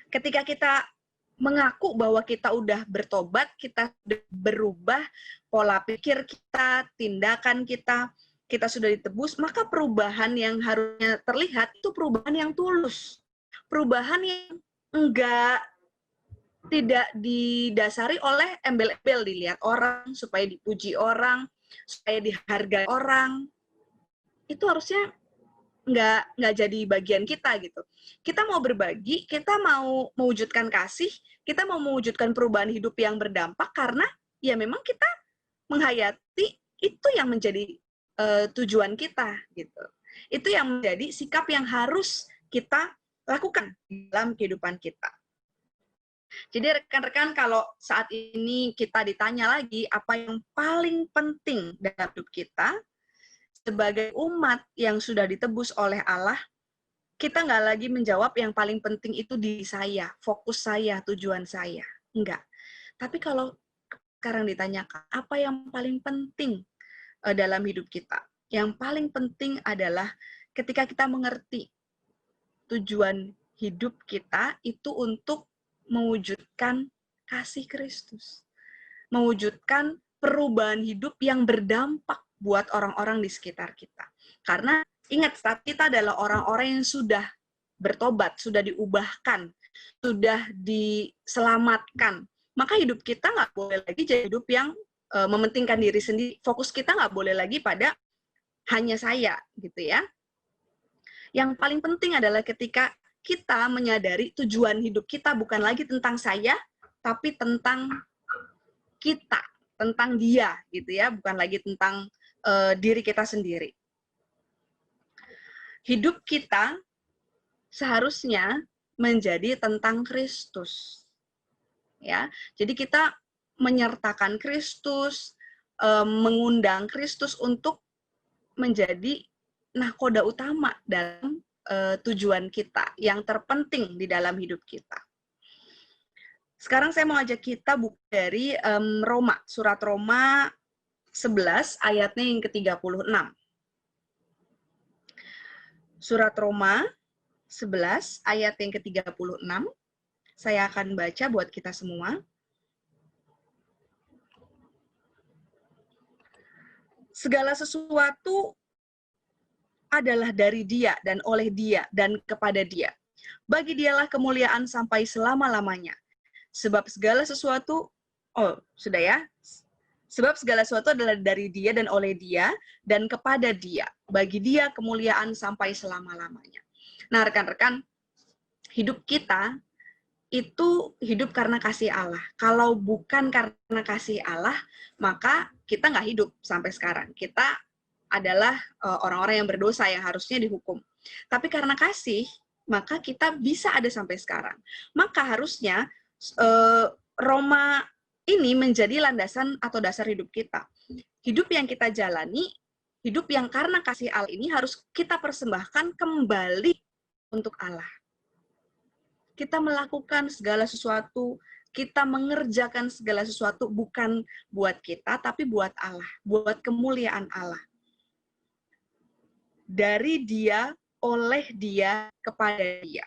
Speaker 7: ketika kita mengaku bahwa kita udah bertobat, kita sudah berubah pola pikir kita, tindakan kita sudah ditebus, maka perubahan yang harusnya terlihat itu perubahan yang tulus. Perubahan yang tidak didasari oleh embel-embel, dilihat orang, supaya dipuji orang, supaya dihargai orang. Itu harusnya nggak jadi bagian kita gitu. Kita mau berbagi, kita mau mewujudkan kasih, kita mau mewujudkan perubahan hidup yang berdampak karena ya memang kita menghayati itu yang menjadi tujuan kita gitu. Itu yang menjadi sikap yang harus kita lakukan dalam kehidupan kita. Jadi rekan-rekan, kalau saat ini kita ditanya lagi apa yang paling penting dalam hidup kita sebagai umat yang sudah ditebus oleh Allah, kita nggak lagi menjawab yang paling penting itu di saya, fokus saya, tujuan saya. Enggak. Tapi kalau sekarang ditanyakan, apa yang paling penting dalam hidup kita? Yang paling penting adalah ketika kita mengerti tujuan hidup kita itu untuk mewujudkan kasih Kristus. Mewujudkan perubahan hidup yang berdampak buat orang-orang di sekitar kita. Karena ingat, saat kita adalah orang-orang yang sudah bertobat, sudah diubahkan, sudah diselamatkan, maka hidup kita nggak boleh lagi jadi hidup yang mementingkan diri sendiri. Fokus kita nggak boleh lagi pada hanya saya, gitu ya. Yang paling penting adalah ketika kita menyadari tujuan hidup kita bukan lagi tentang saya, tapi tentang kita, tentang dia, gitu ya, bukan lagi tentang diri kita sendiri. Hidup kita seharusnya menjadi tentang Kristus. Ya, jadi kita menyertakan Kristus, mengundang Kristus untuk menjadi nahkoda utama dalam tujuan kita, yang terpenting di dalam hidup kita. Sekarang saya mau ajak kita buka dari Roma, surat Roma 11 ayatnya yang ke-36. Surat Roma 11 ayat yang ke-36. Saya akan baca buat kita semua. Segala sesuatu adalah dari Dia dan oleh Dia dan kepada Dia. Bagi Dialah kemuliaan sampai selama-lamanya. Sebab segala sesuatu, sudah ya. Sebab segala sesuatu adalah dari Dia dan oleh Dia dan kepada Dia. Bagi Dia kemuliaan sampai selama-lamanya. Nah, rekan-rekan, hidup kita itu hidup karena kasih Allah. Kalau bukan karena kasih Allah, maka kita nggak hidup sampai sekarang. Kita adalah orang-orang yang berdosa yang harusnya dihukum. Tapi karena kasih, maka kita bisa ada sampai sekarang. Maka harusnya Roma ini menjadi landasan atau dasar hidup kita. Hidup yang kita jalani, hidup yang karena kasih Allah ini harus kita persembahkan kembali untuk Allah. Kita melakukan segala sesuatu, kita mengerjakan segala sesuatu bukan buat kita, tapi buat Allah, buat kemuliaan Allah. Dari Dia, oleh Dia, kepada Dia.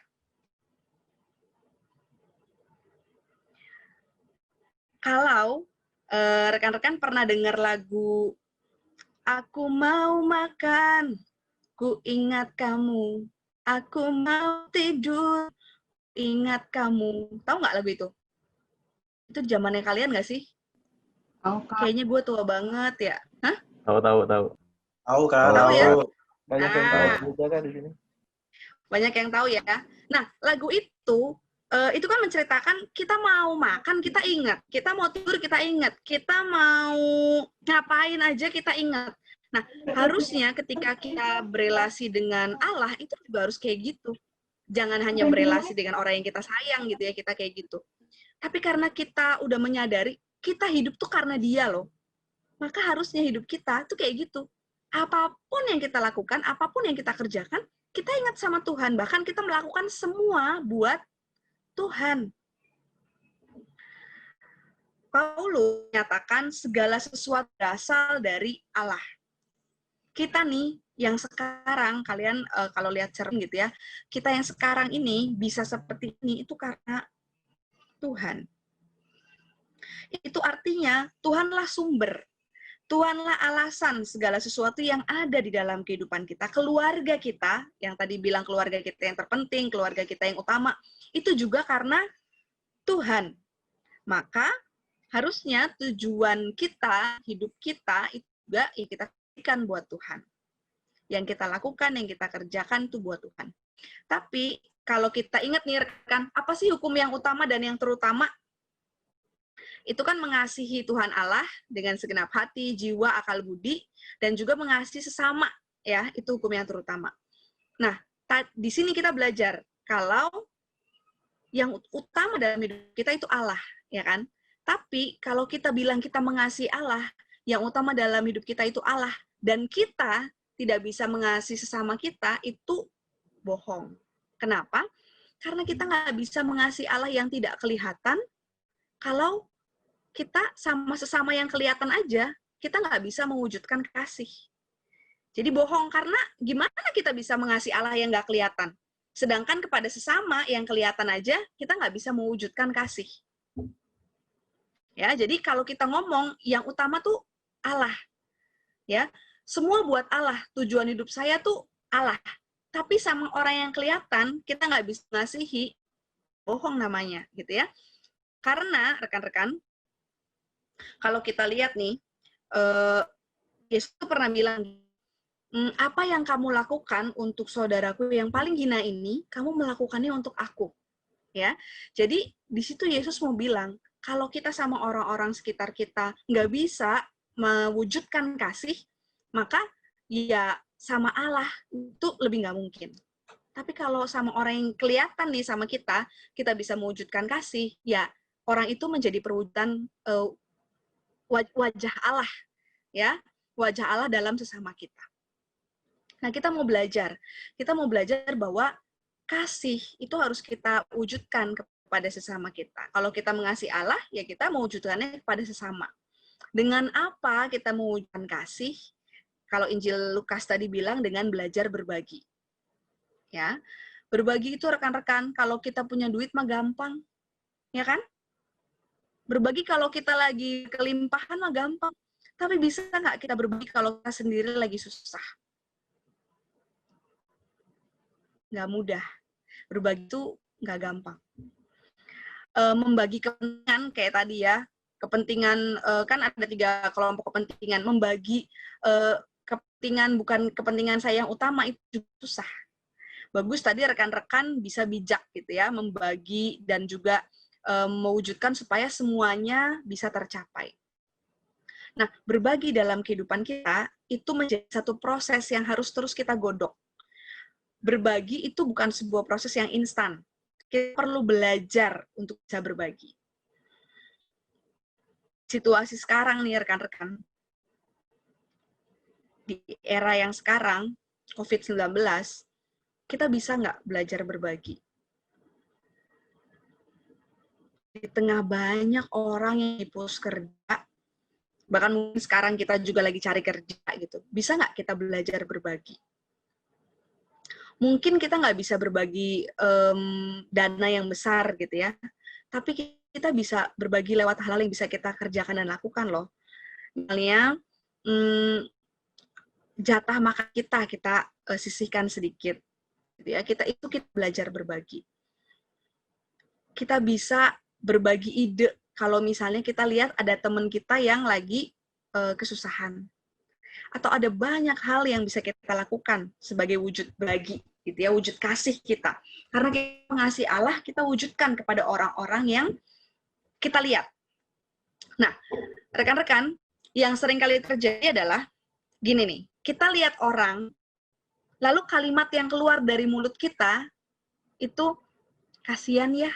Speaker 7: Kalau rekan-rekan pernah dengar lagu Aku mau makan, ku ingat kamu, aku mau tidur, ingat kamu. Tahu nggak lagu itu? Itu zamannya kalian nggak sih?
Speaker 5: Tahu, Kak.
Speaker 7: Kayaknya gue tua banget ya. Hah?
Speaker 6: Tahu.
Speaker 4: Tahu Kak,
Speaker 7: Tahu ya?
Speaker 1: Banyak yang tahu juga kan di sini.
Speaker 7: Banyak yang tahu ya. Nah, lagu itu kan menceritakan kita mau makan, kita ingat. Kita mau tidur, kita ingat. Kita mau ngapain aja, kita ingat. Nah, harusnya ketika kita berelasi dengan Allah, itu juga harus kayak gitu. Jangan hanya berelasi dengan orang yang kita sayang gitu ya, kita kayak gitu. Tapi karena kita udah menyadari, kita hidup tuh karena Dia loh. Maka harusnya hidup kita tuh kayak gitu. Apapun yang kita lakukan, apapun yang kita kerjakan, kita ingat sama Tuhan. Bahkan kita melakukan semua buat Tuhan. Paulus menyatakan segala sesuatu berasal dari Allah. Kita nih yang sekarang, kalian kalau lihat cermin gitu ya, kita yang sekarang ini bisa seperti ini itu karena Tuhan. Itu artinya Tuhanlah sumber. Tuhanlah alasan segala sesuatu yang ada di dalam kehidupan kita. Keluarga kita, yang tadi bilang keluarga kita yang terpenting, keluarga kita yang utama, itu juga karena Tuhan. Maka harusnya tujuan kita, hidup kita, itu juga yang kita berikan buat Tuhan. Yang kita lakukan, yang kita kerjakan, itu buat Tuhan. Tapi kalau kita ingat nih rekan, apa sih hukum yang utama dan yang terutama? Itu kan mengasihi Tuhan Allah dengan segenap hati, jiwa, akal budi, dan juga mengasihi sesama, ya, itu hukum yang terutama. Nah, di sini kita belajar kalau yang utama dalam hidup kita itu Allah, ya kan? Tapi kalau kita bilang kita mengasihi Allah, yang utama dalam hidup kita itu Allah, dan kita tidak bisa mengasihi sesama kita, itu bohong. Kenapa? Karena kita nggak bisa mengasihi Allah yang tidak kelihatan kalau kita sama sesama yang kelihatan aja, kita nggak bisa mewujudkan kasih. Jadi bohong karena gimana kita bisa mengasihi Allah yang nggak kelihatan? Sedangkan kepada sesama yang kelihatan aja, kita nggak bisa mewujudkan kasih. Ya, jadi kalau kita ngomong, yang utama tuh Allah. Ya, semua buat Allah. Tujuan hidup saya tuh Allah. Tapi sama orang yang kelihatan, kita nggak bisa ngasihi, bohong namanya, gitu ya. Karena, rekan-rekan, kalau kita lihat nih, Yesus pernah bilang, apa yang kamu lakukan untuk saudaraku yang paling hina ini, kamu melakukannya untuk aku. Ya, jadi di situ Yesus mau bilang, kalau kita sama orang-orang sekitar kita nggak bisa mewujudkan kasih, maka ya sama Allah itu lebih nggak mungkin. Tapi kalau sama orang yang kelihatan nih sama kita bisa mewujudkan kasih, ya orang itu menjadi perwujudan wajah Allah, ya, wajah Allah dalam sesama kita. Nah, kita mau belajar bahwa kasih itu harus kita wujudkan kepada sesama kita. Kalau kita mengasihi Allah, ya kita mewujudkannya kepada sesama. Dengan apa kita mewujudkan kasih? Kalau Injil Lukas tadi bilang dengan belajar berbagi. Ya. Berbagi itu rekan-rekan, kalau kita punya duit mah gampang. Ya kan? Berbagi kalau kita lagi kelimpahan mah gampang. Tapi bisa nggak kita berbagi kalau kita sendiri lagi susah? Nggak mudah. Berbagi itu nggak gampang. Membagi kepentingan kayak tadi ya, kepentingan kan ada 3 kelompok kepentingan. Membagi kepentingan bukan kepentingan saya yang utama itu juga susah. Bagus tadi rekan-rekan bisa bijak gitu ya, membagi dan juga mewujudkan supaya semuanya bisa tercapai. Nah, berbagi dalam kehidupan kita itu menjadi satu proses yang harus terus kita godok. Berbagi itu bukan sebuah proses yang instan. Kita perlu belajar untuk bisa berbagi. Situasi sekarang nih rekan-rekan, di era yang sekarang, COVID-19, kita bisa nggak belajar berbagi? Di tengah banyak orang yang dipus kerja, bahkan mungkin sekarang kita juga lagi cari kerja gitu, bisa nggak kita belajar berbagi? Mungkin kita nggak bisa berbagi dana yang besar gitu ya, tapi kita bisa berbagi lewat hal-hal yang bisa kita kerjakan dan lakukan loh. Misalnya, jatah makan kita sisihkan sedikit. Gitu ya. Kita belajar berbagi. Kita bisa berbagi ide kalau misalnya kita lihat ada teman kita yang lagi kesusahan. Atau ada banyak hal yang bisa kita lakukan sebagai wujud bagi, gitu ya, wujud kasih kita. Karena kita mengasihi Allah, kita wujudkan kepada orang-orang yang kita lihat. Nah, rekan-rekan, yang sering kali terjadi adalah gini nih, kita lihat orang, lalu kalimat yang keluar dari mulut kita itu kasihan ya.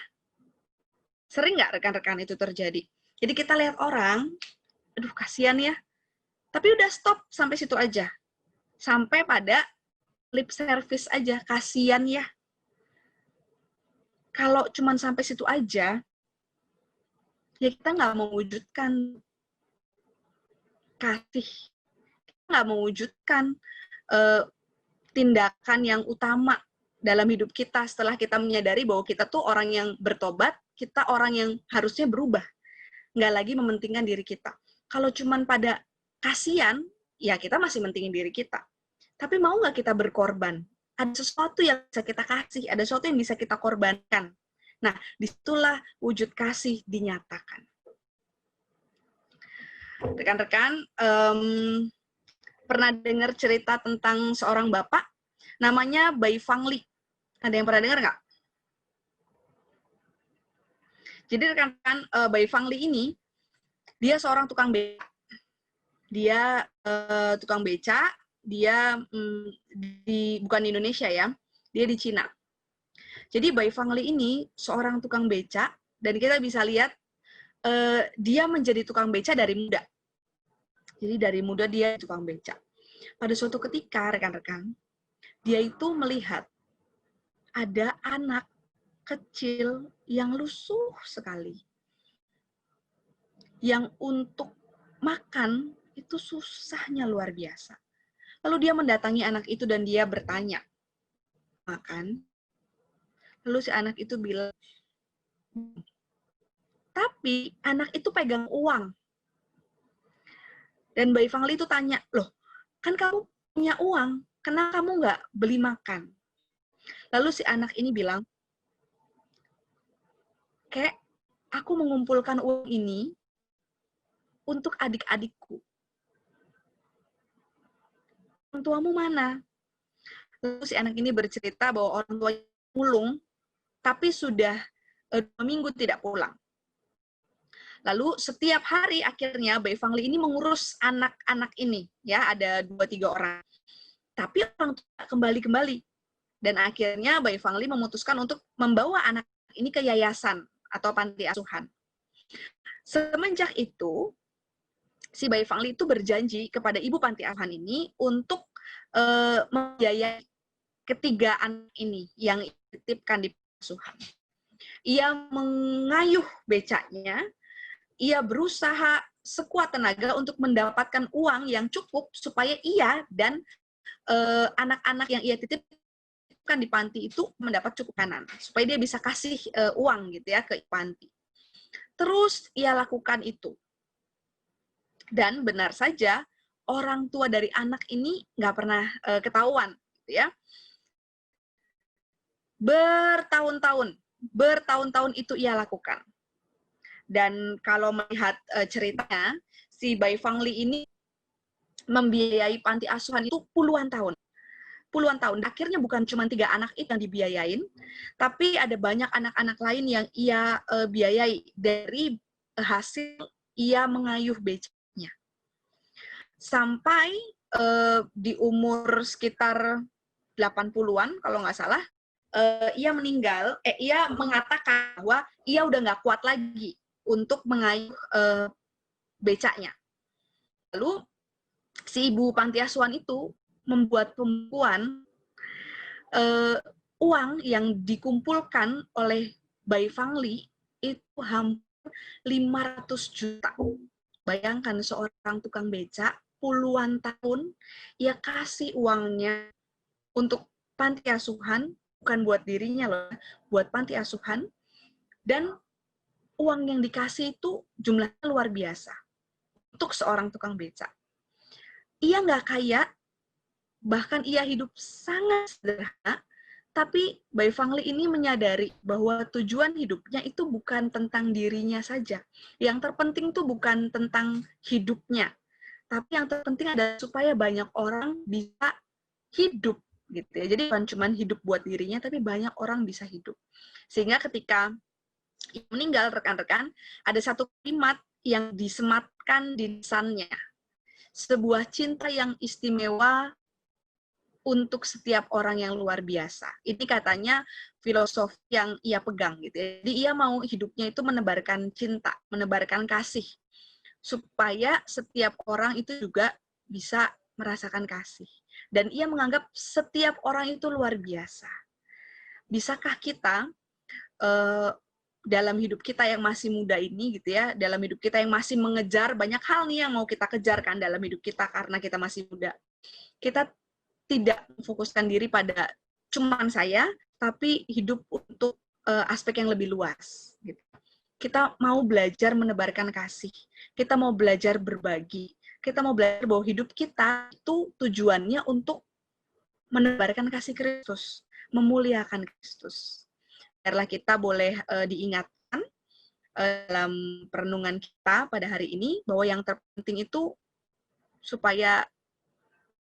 Speaker 7: Sering nggak rekan-rekan itu terjadi? Jadi kita lihat orang, aduh kasihan ya. Tapi udah stop sampai situ aja. Sampai pada lip service aja, kasihan ya. Kalau cuman sampai situ aja, ya kita nggak mewujudkan kasih. Kita nggak mewujudkan tindakan yang utama dalam hidup kita setelah kita menyadari bahwa kita tuh orang yang bertobat, kita orang yang harusnya berubah. Nggak lagi mementingkan diri kita. Kalau cuman pada kasihan, ya kita masih mentingin diri kita. Tapi mau nggak kita berkorban? Ada sesuatu yang bisa kita kasih, ada sesuatu yang bisa kita korbankan. Nah, disitulah wujud kasih dinyatakan. Rekan-rekan, pernah dengar cerita tentang seorang bapak, namanya Bai Fang Li. Ada yang pernah dengar nggak? Jadi rekan-rekan, Bai Fang Li ini, dia seorang tukang beca. Dia tukang beca, dia bukan di Indonesia ya, dia di Cina. Jadi Bai Fang Li ini seorang tukang beca, dan kita bisa lihat dia menjadi tukang beca dari muda. Jadi dari muda dia tukang beca. Pada suatu ketika, rekan-rekan, dia itu melihat ada anak kecil yang lusuh sekali, yang untuk makan itu susahnya luar biasa. Lalu dia mendatangi anak itu dan dia bertanya, makan? Lalu si anak itu bilang, tapi anak itu pegang uang. Dan Bayi Fangli itu tanya, loh, kan kamu punya uang, kenapa kamu nggak beli makan? Lalu si anak ini bilang, Kek, aku mengumpulkan uang ini untuk adik-adikku. Orang tuamu mana? Lalu si anak ini bercerita bahwa orang tuanya mulung, tapi sudah 2 minggu tidak pulang. Lalu setiap hari akhirnya Bayi Fangli ini mengurus anak-anak ini, ya ada 2-3 orang. Tapi orang tua kembali-kembali. Dan akhirnya Bayi Fangli memutuskan untuk membawa anak ini ke yayasan atau panti asuhan. Semenjak itu, si Bayi Fangli itu berjanji kepada ibu panti asuhan ini untuk membiayai ketiga anak ini yang dititipkan di panti asuhan. Ia mengayuh becaknya, ia berusaha sekuat tenaga untuk mendapatkan uang yang cukup supaya ia dan anak-anak yang ia titipkan di panti itu mendapat cukup makanan, supaya dia bisa kasih uang gitu ya ke panti. Terus ia lakukan itu. Dan benar saja orang tua dari anak ini nggak pernah ketahuan, gitu ya. Bertahun-tahun itu ia lakukan. Dan kalau melihat ceritanya, si Bayi Fangli ini membiayai panti asuhan itu puluhan tahun. Akhirnya bukan cuma 3 anak itu yang dibiayain, tapi ada banyak anak-anak lain yang ia biayai dari hasil ia mengayuh becaknya. Sampai di umur sekitar 80-an, kalau nggak salah, ia meninggal, ia mengatakan bahwa ia udah nggak kuat lagi untuk mengayuh becaknya. Lalu si ibu panti asuhan itu membuat pembukuan uang yang dikumpulkan oleh Bayi Fangli itu hampir 500 juta. Bayangkan seorang tukang becak puluhan tahun ia kasih uangnya untuk panti asuhan, bukan buat dirinya loh, buat panti asuhan, dan uang yang dikasih itu jumlahnya luar biasa untuk seorang tukang becak. Ia nggak kaya, bahkan ia hidup sangat sederhana, tapi Bayi Fangli ini menyadari bahwa tujuan hidupnya itu bukan tentang dirinya saja. Yang terpenting itu bukan tentang hidupnya, tapi yang terpenting adalah supaya banyak orang bisa hidup, gitu ya. Jadi bukan cuma hidup buat dirinya, tapi banyak orang bisa hidup. Sehingga ketika ia meninggal, rekan-rekan, ada satu kalimat yang disematkan di lisannya. Sebuah cinta yang istimewa untuk setiap orang yang luar biasa. Ini katanya filosofi yang ia pegang gitu. Jadi ia mau hidupnya itu menebarkan cinta, menebarkan kasih, supaya setiap orang itu juga bisa merasakan kasih. Dan ia menganggap setiap orang itu luar biasa. Bisakah kita dalam hidup kita yang masih muda ini gitu ya, dalam hidup kita yang masih mengejar banyak hal nih yang mau kita kejarkan dalam hidup kita karena kita masih muda, kita tidak memfokuskan diri pada cuman saya, tapi hidup untuk aspek yang lebih luas. Gitu. Kita mau belajar menebarkan kasih, kita mau belajar berbagi, kita mau belajar bahwa hidup kita itu tujuannya untuk menebarkan kasih Kristus, memuliakan Kristus. Biarlah kita boleh diingatkan dalam perenungan kita pada hari ini bahwa yang terpenting itu supaya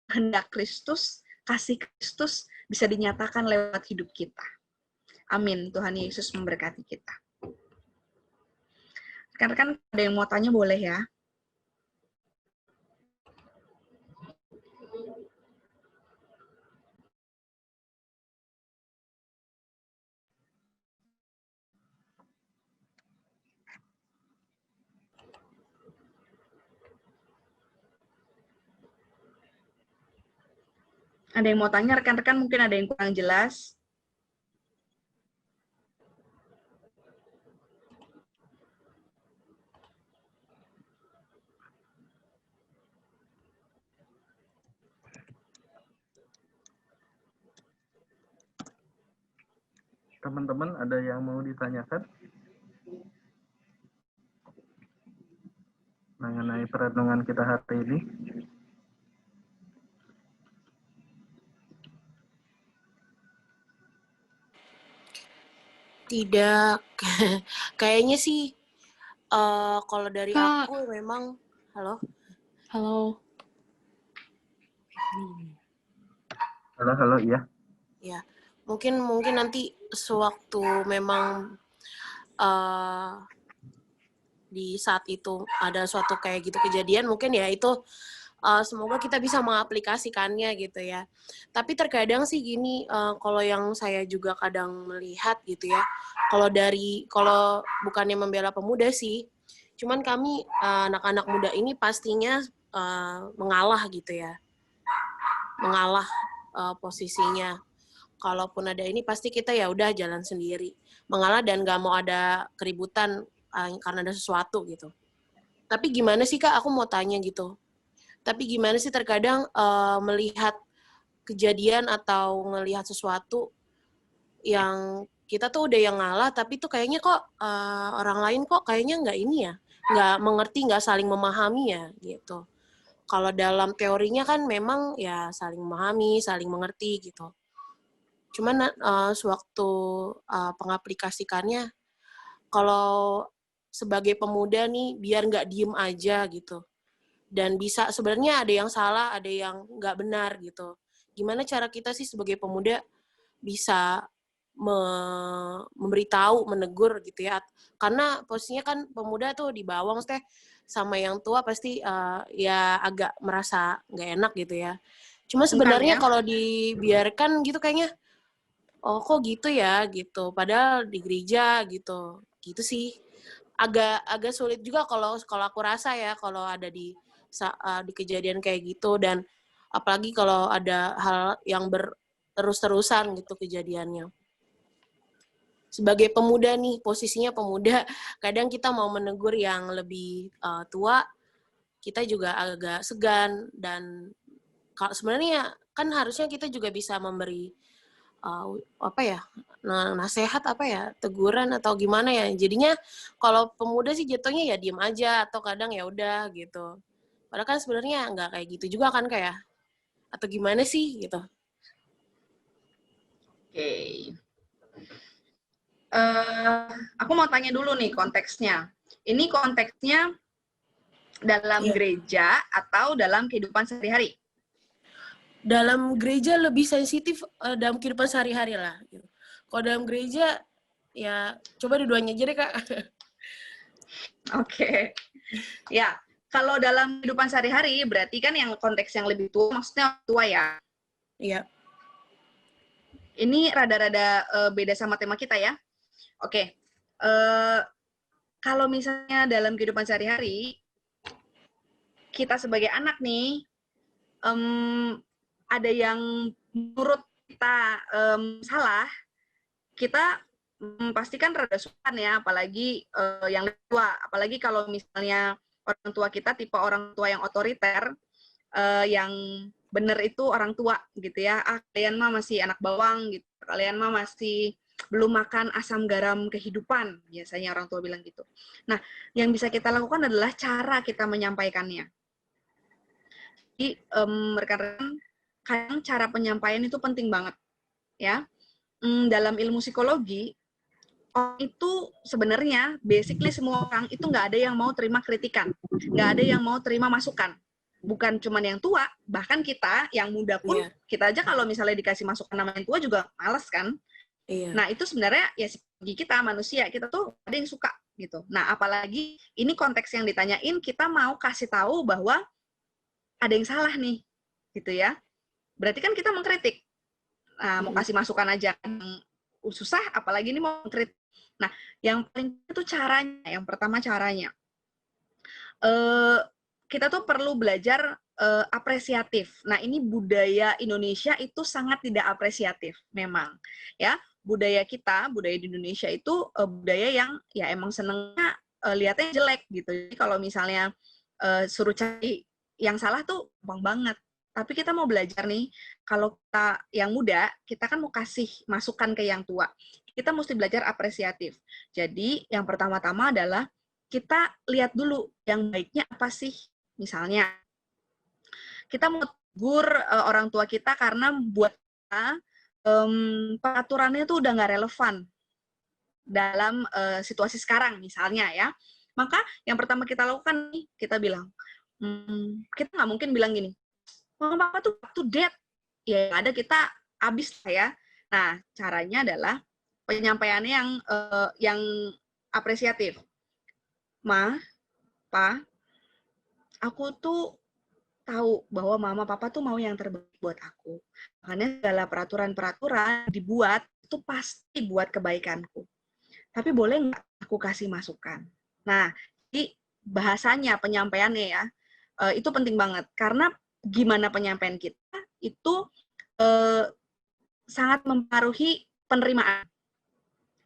Speaker 7: kehendak Kristus, kasih Kristus bisa dinyatakan lewat hidup kita. Amin. Tuhan Yesus memberkati kita. Rekan-rekan ada yang mau tanya boleh ya. Ada yang mau tanya, rekan-rekan mungkin ada yang kurang jelas.
Speaker 1: Teman-teman ada yang mau ditanyakan mengenai perenungan kita hari ini?
Speaker 9: Tidak, kayaknya sih kalau dari
Speaker 10: Kak,
Speaker 9: aku memang, halo,
Speaker 10: halo.
Speaker 1: Halo, iya.
Speaker 9: ya mungkin nanti sewaktu memang di saat itu ada suatu kayak gitu kejadian, mungkin ya itu semoga kita bisa mengaplikasikannya gitu ya. Tapi terkadang sih gini, kalau yang saya juga kadang melihat gitu ya, kalau bukannya membela pemuda sih, cuman kami anak-anak muda ini pastinya mengalah gitu ya, mengalah posisinya. Kalaupun ada ini pasti kita ya udah jalan sendiri, mengalah dan nggak mau ada keributan karena ada sesuatu gitu. Tapi gimana sih Kak, aku mau tanya gitu. Tapi gimana sih terkadang melihat kejadian atau melihat sesuatu yang kita tuh udah yang ngalah, tapi tuh kayaknya kok orang lain kok kayaknya nggak ini ya, nggak mengerti, nggak saling memahami ya gitu. Kalau dalam teorinya kan memang ya saling memahami, saling mengerti gitu. Cuman sewaktu pengaplikasikannya, kalau sebagai pemuda nih biar nggak diem aja gitu. Dan bisa sebenarnya ada yang salah, ada yang nggak benar gitu. Gimana cara kita sih sebagai pemuda bisa memberitahu, menegur gitu ya. Karena posisinya kan pemuda tuh di bawah, maksudnya sama yang tua pasti ya agak merasa nggak enak gitu ya. Cuma sebenarnya kalau dibiarkan gitu kayaknya, oh kok gitu ya gitu. Padahal di gereja gitu sih. Agak sulit juga kalau aku rasa ya kalau ada di kejadian kayak gitu, dan apalagi kalau ada hal yang terus-terusan gitu kejadiannya. Sebagai pemuda nih, posisinya pemuda, kadang kita mau menegur yang lebih tua, kita juga agak segan, dan sebenarnya kan harusnya kita juga bisa memberi nasihat teguran atau gimana ya. Jadinya kalau pemuda sih jatuhnya ya diem aja atau kadang ya udah gitu. Padahal kan sebenarnya nggak kayak gitu juga kan kayak, atau gimana sih gitu.
Speaker 7: Oke. Aku mau tanya dulu nih konteksnya. Ini konteksnya dalam gereja atau dalam kehidupan sehari-hari?
Speaker 9: Dalam gereja lebih sensitif dalam kehidupan sehari-hari lah. Gitu. Kalau dalam gereja, ya coba dua-duanya aja deh Kak.
Speaker 7: Oke. Ya, kalau dalam kehidupan sehari-hari berarti kan yang konteks yang lebih tua, maksudnya tua ya?
Speaker 9: Iya.
Speaker 7: Ini rada-rada beda sama tema kita ya. Oke. Kalau misalnya dalam kehidupan sehari-hari, kita sebagai anak nih, ada yang menurut kita salah, kita pastikan rada sungkan ya, apalagi yang tua. Apalagi kalau misalnya orang tua kita tipe orang tua yang otoriter, yang bener itu orang tua gitu ya. Kalian mah masih anak bawang gitu. Kalian mah masih belum makan asam garam kehidupan, biasanya orang tua bilang gitu. Nah, yang bisa kita lakukan adalah cara kita menyampaikannya. Jadi rekan-rekan, kadang cara penyampaian itu penting banget ya. Dalam ilmu psikologi, orang itu sebenarnya basically semua orang itu nggak ada yang mau terima kritikan, nggak ada yang mau terima masukan. Bukan cuma yang tua, bahkan kita yang muda pun, kita aja kalau misalnya dikasih masukan nama yang tua juga males kan. Nah itu sebenarnya ya bagi kita manusia, kita tuh ada yang suka gitu. Nah apalagi ini konteks yang ditanyain, kita mau kasih tahu bahwa ada yang salah nih, gitu ya. Berarti kan kita mengkritik. Nah, mau kasih masukan aja susah, apalagi ini mau mengkritik. Nah, yang paling itu caranya, yang pertama caranya. Kita tuh perlu belajar apresiatif. Nah, ini budaya Indonesia itu sangat tidak apresiatif, memang. Ya, budaya kita, budaya di Indonesia itu budaya yang ya emang senengnya lihatnya jelek gitu. Jadi kalau misalnya suruh cari yang salah tuh gampang banget. Tapi kita mau belajar nih, kalau kita yang muda, kita kan mau kasih masukan ke yang tua. kita mesti belajar apresiatif. Jadi yang pertama-tama adalah kita lihat dulu yang baiknya apa sih. Misalnya, kita mau tegur orang tua kita karena buat kita peraturannya tuh udah nggak relevan dalam situasi sekarang misalnya ya. Maka yang pertama kita lakukan nih, kita bilang, kita nggak mungkin bilang gini, mama papa tuh up to date. Ya ada kita habis ya. Nah, caranya adalah penyampaiannya yang apresiatif. Ma, pa, aku tuh tahu bahwa mama papa tuh mau yang terbaik buat aku. Makanya segala peraturan-peraturan dibuat itu pasti buat kebaikanku. Tapi boleh nggak aku kasih masukan? Nah, jadi bahasanya, penyampaiannya ya, itu penting banget. Karena gimana penyampaian kita, itu sangat mempengaruhi penerimaan.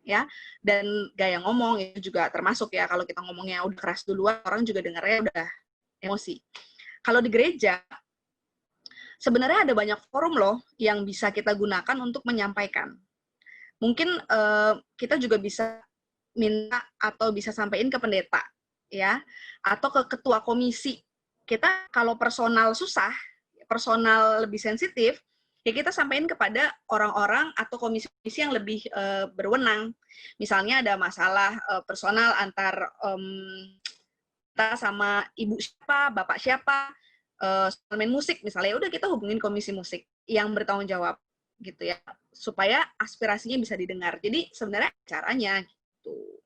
Speaker 7: Ya, dan gaya ngomong itu juga termasuk ya. Kalau kita ngomongnya udah keras duluan, orang juga dengarnya udah emosi. Kalau di gereja, sebenarnya ada banyak forum loh yang bisa kita gunakan untuk menyampaikan. Mungkin kita juga bisa minta atau bisa sampaikan ke pendeta, ya, atau ke ketua komisi. Kita kalau personal susah, personal lebih sensitif, ya kita sampaikan kepada orang-orang atau komisi-komisi yang lebih berwenang. Misalnya ada masalah personal antar kita sama ibu siapa, bapak siapa, main musik misalnya, udah kita hubungin komisi musik yang bertanggung jawab gitu ya, supaya aspirasinya bisa didengar. Jadi sebenarnya caranya gitu.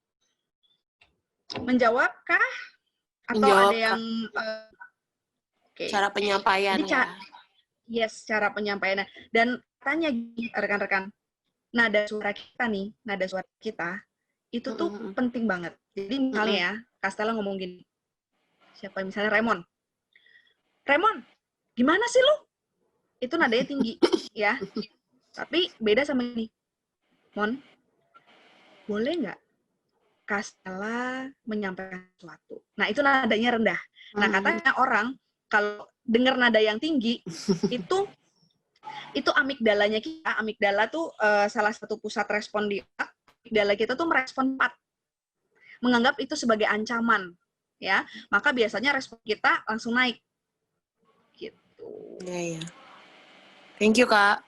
Speaker 7: Menjawabkah? Atau ada yang
Speaker 9: cara penyampaiannya?
Speaker 7: Yes, cara penyampaiannya. Dan tanya rekan-rekan, nada suara kita nih, nada suara kita itu tuh penting banget. Jadi misalnya ya, Kastela ngomong gini, siapa misalnya Raymond, gimana sih lu? Itu nadanya tinggi, ya. Tapi beda sama ini, Mon, boleh nggak Kastela menyampaikan sesuatu? Nah, itu nadanya rendah. Nah, katanya orang kalau dengar nada yang tinggi, itu amigdalanya kita. Amigdala tuh salah satu pusat respon di amigdala kita tuh merespon cepat, menganggap itu sebagai ancaman, ya. Maka biasanya respon kita langsung naik. Gitu.
Speaker 9: Iya. Thank you, Kak.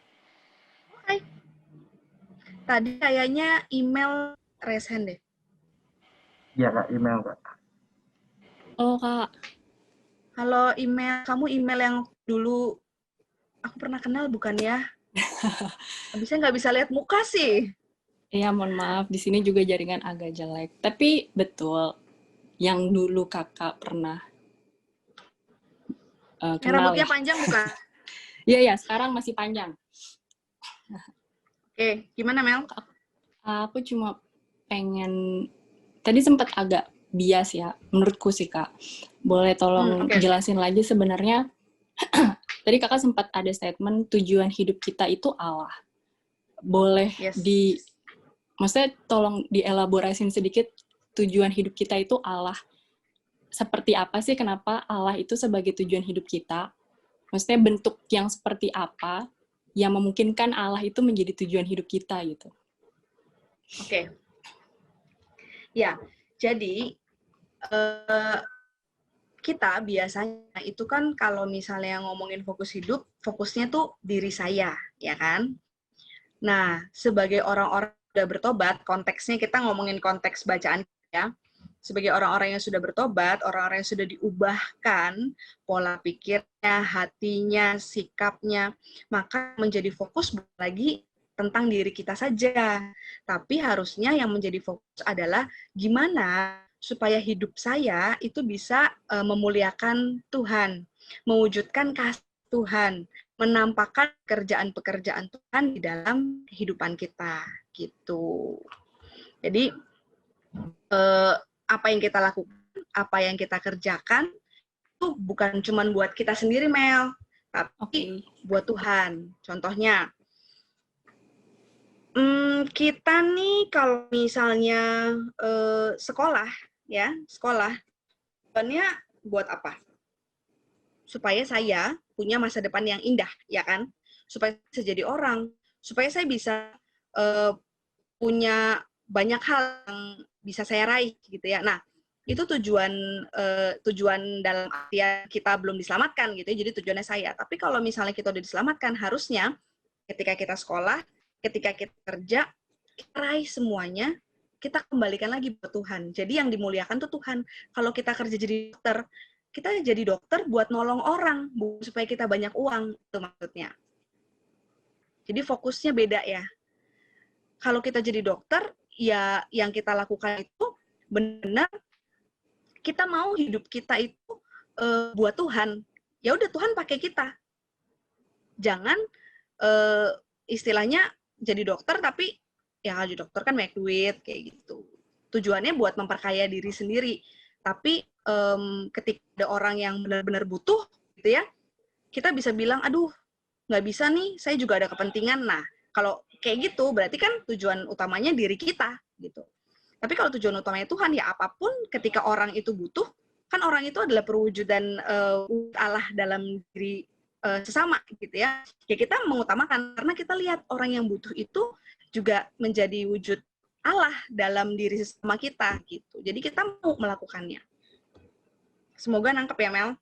Speaker 7: Oke. Tadi kayaknya email raise hand deh.
Speaker 1: Iya, Kak, email, Kak.
Speaker 10: Oh, Kak.
Speaker 7: Halo, email. Kamu email yang dulu aku pernah kenal bukan ya? Habisnya nggak bisa lihat muka sih.
Speaker 10: Iya, mohon maaf. Di sini juga jaringan agak jelek. Tapi betul, yang dulu kakak pernah kenal
Speaker 7: Rambutnya
Speaker 10: ya.
Speaker 7: panjang bukan?
Speaker 10: Iya, sekarang masih panjang.
Speaker 7: Oke, gimana Mel?
Speaker 10: Aku cuma pengen, tadi sempat agak bias ya, menurutku sih Kak. Boleh tolong jelasin lagi sebenarnya, tadi kakak sempat ada statement tujuan hidup kita itu Allah. Boleh maksudnya tolong dielaborasin sedikit tujuan hidup kita itu Allah. Seperti apa sih, kenapa Allah itu sebagai tujuan hidup kita? Maksudnya bentuk yang seperti apa yang memungkinkan Allah itu menjadi tujuan hidup kita gitu.
Speaker 7: Oke. Ya, jadi kita biasanya itu kan kalau misalnya ngomongin fokus hidup, fokusnya tuh diri saya, ya kan? Nah, sebagai orang-orang yang sudah bertobat, konteksnya kita ngomongin konteks bacaan ya. Sebagai orang-orang yang sudah bertobat, orang-orang yang sudah diubahkan pola pikirnya, hatinya, sikapnya, maka menjadi fokus bukan lagi tentang diri kita saja. Tapi harusnya yang menjadi fokus adalah gimana supaya hidup saya itu bisa memuliakan Tuhan, mewujudkan kasih Tuhan, menampakkan pekerjaan-pekerjaan Tuhan di dalam kehidupan kita, gitu. Jadi apa yang kita lakukan, apa yang kita kerjakan itu bukan cuma buat kita sendiri, Mel, tapi buat Tuhan. Contohnya, kita nih kalau misalnya sekolah, ya, tujuannya buat apa? Supaya saya punya masa depan yang indah, ya kan? Supaya saya jadi orang, supaya saya bisa punya banyak hal yang bisa saya raih gitu ya. Nah, itu tujuan dalam artian kita belum diselamatkan gitu ya, jadi tujuannya saya. Tapi kalau misalnya kita udah diselamatkan, harusnya ketika kita sekolah, ketika kita kerja, kita raih semuanya, kita kembalikan lagi buat Tuhan. Jadi yang dimuliakan tuh Tuhan. Kalau kita kerja jadi dokter, kita jadi dokter buat nolong orang, supaya kita banyak uang, itu maksudnya. Jadi fokusnya beda ya. Kalau kita jadi dokter, ya yang kita lakukan itu benar kita mau hidup kita itu buat Tuhan. Ya udah Tuhan pakai kita. Jangan istilahnya jadi dokter tapi ya jadi dokter kan banyak duit kayak gitu. Tujuannya buat memperkaya diri sendiri. Tapi ketika ada orang yang benar-benar butuh gitu ya, kita bisa bilang, aduh nggak bisa nih, saya juga ada kepentingan. Nah, kalau kayak gitu berarti kan tujuan utamanya diri kita gitu. Tapi kalau tujuan utamanya Tuhan, ya apapun ketika orang itu butuh, kan orang itu adalah perwujudan Allah dalam diri sesama gitu ya. Ya kita mengutamakan karena kita lihat orang yang butuh itu juga menjadi wujud Allah dalam diri sesama kita gitu. Jadi kita mau melakukannya. Semoga nangkep ya Mel.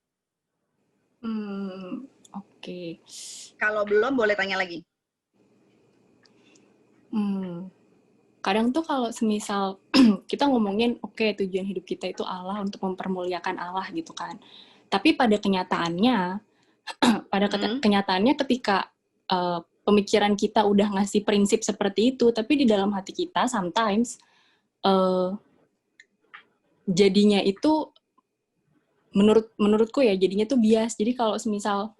Speaker 10: Oke.
Speaker 7: Kalau belum boleh tanya lagi.
Speaker 10: Kadang tuh kalau semisal kita ngomongin oke, tujuan hidup kita itu Allah untuk mempermuliakan Allah gitu kan. Tapi pada kenyataannya kenyataannya ketika pemikiran kita udah ngasih prinsip seperti itu, tapi di dalam hati kita sometimes jadinya itu menurutku ya jadinya tuh bias. Jadi kalau semisal